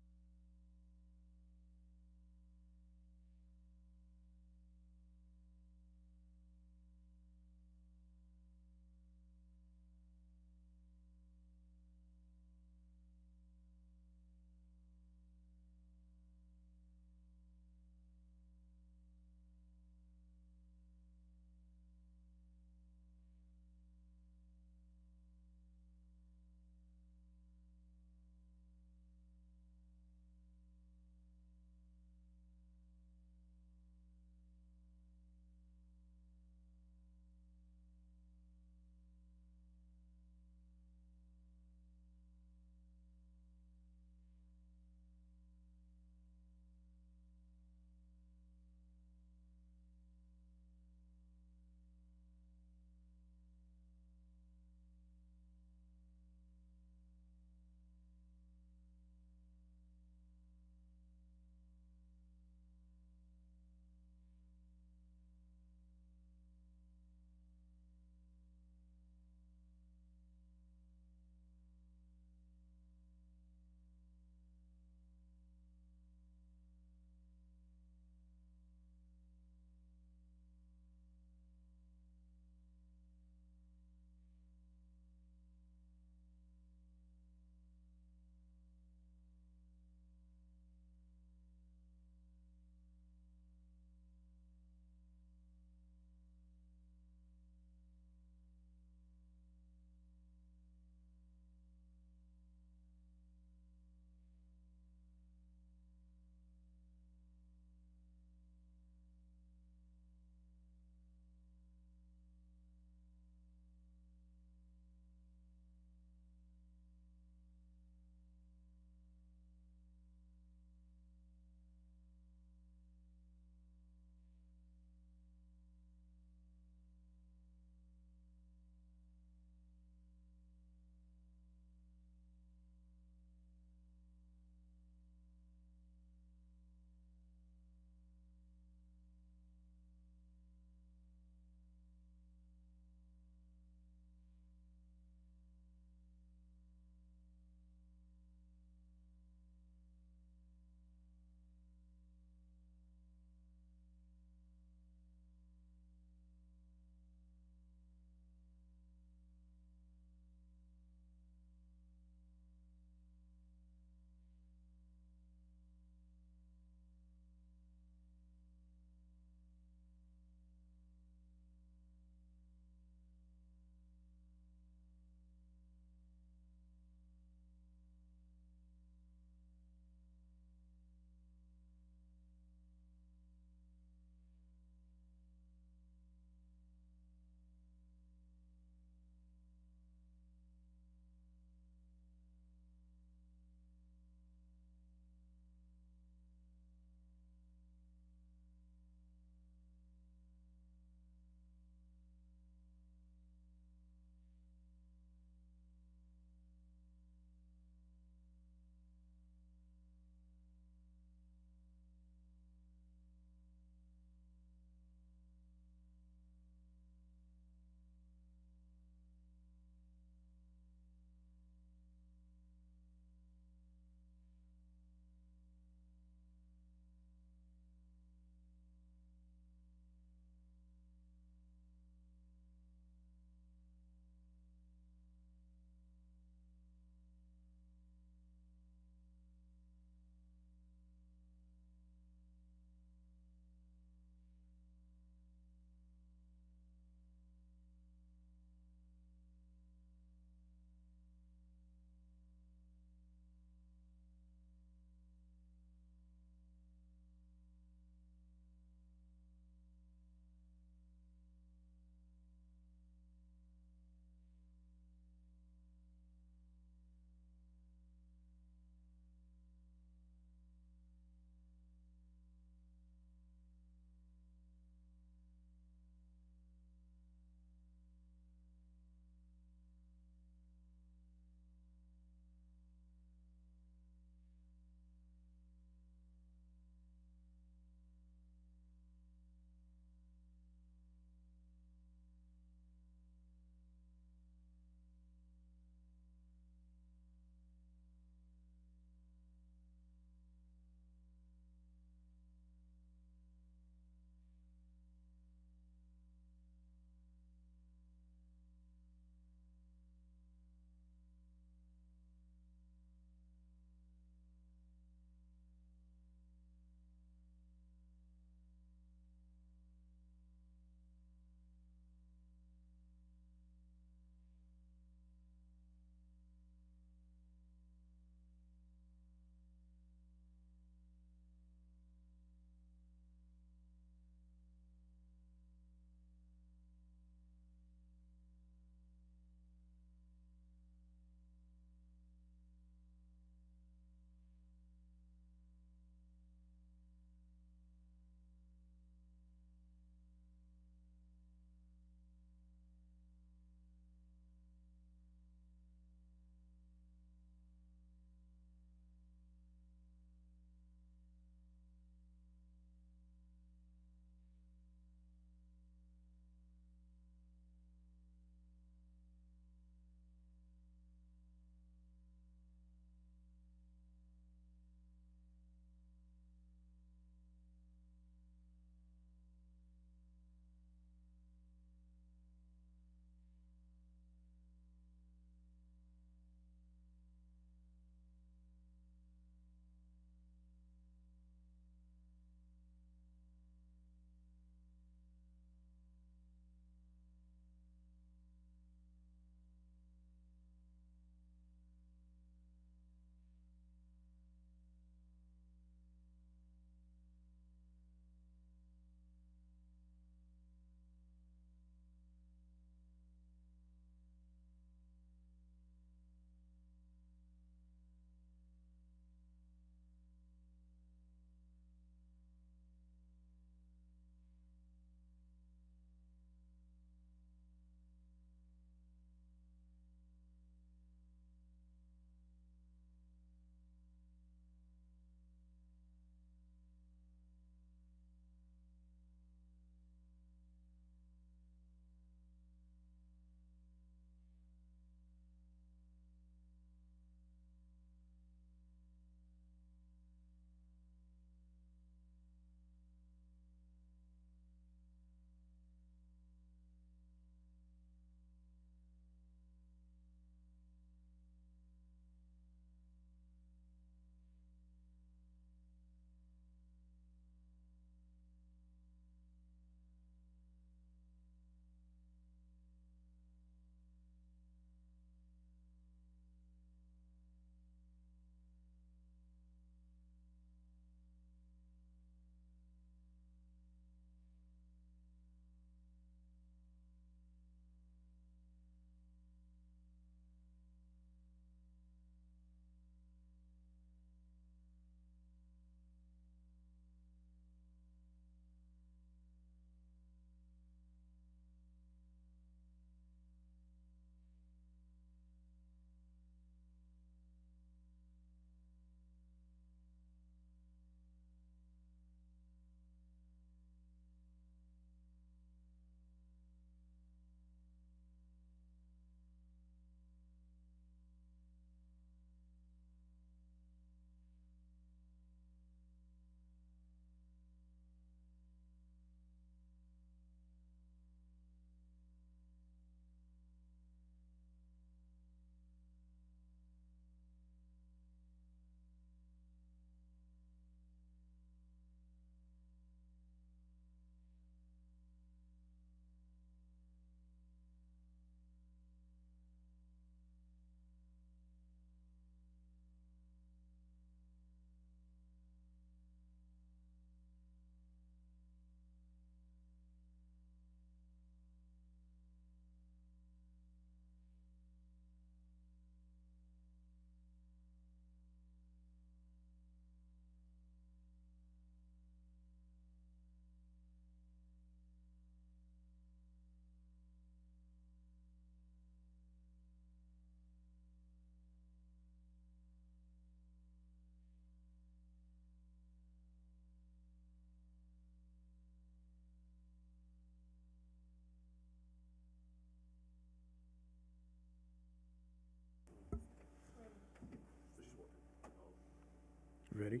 Speaker 1: Ready?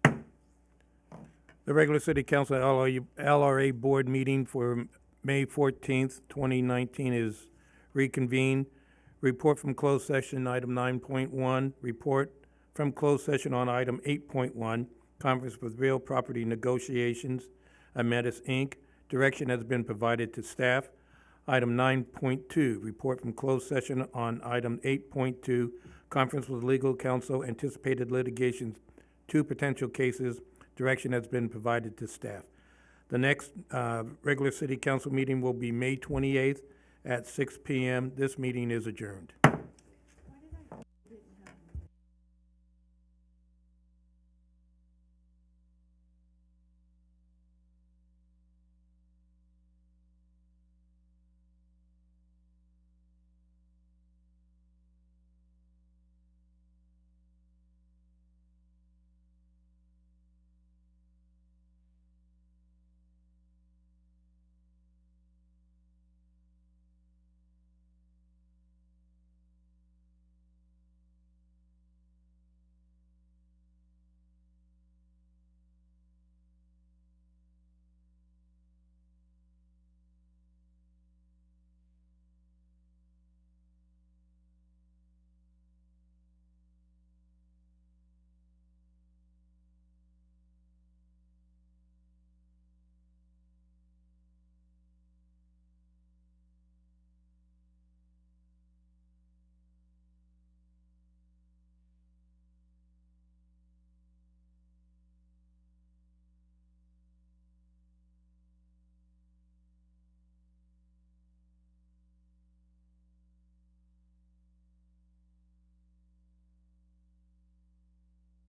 Speaker 1: Okay. The regular city council LRA board meeting for May 14th, 2019 is reconvened. Report from closed session, item 9.1. Report from closed session on item 8.1. Conference with real property negotiations, Ametis Inc. Direction has been provided to staff. Item 9.2. Report from closed session on item 8.2. Conference with legal counsel, anticipated litigation, 2 potential cases. Direction has been provided to staff. The next regular city council meeting will be May 28th at 6 p.m. This meeting is adjourned.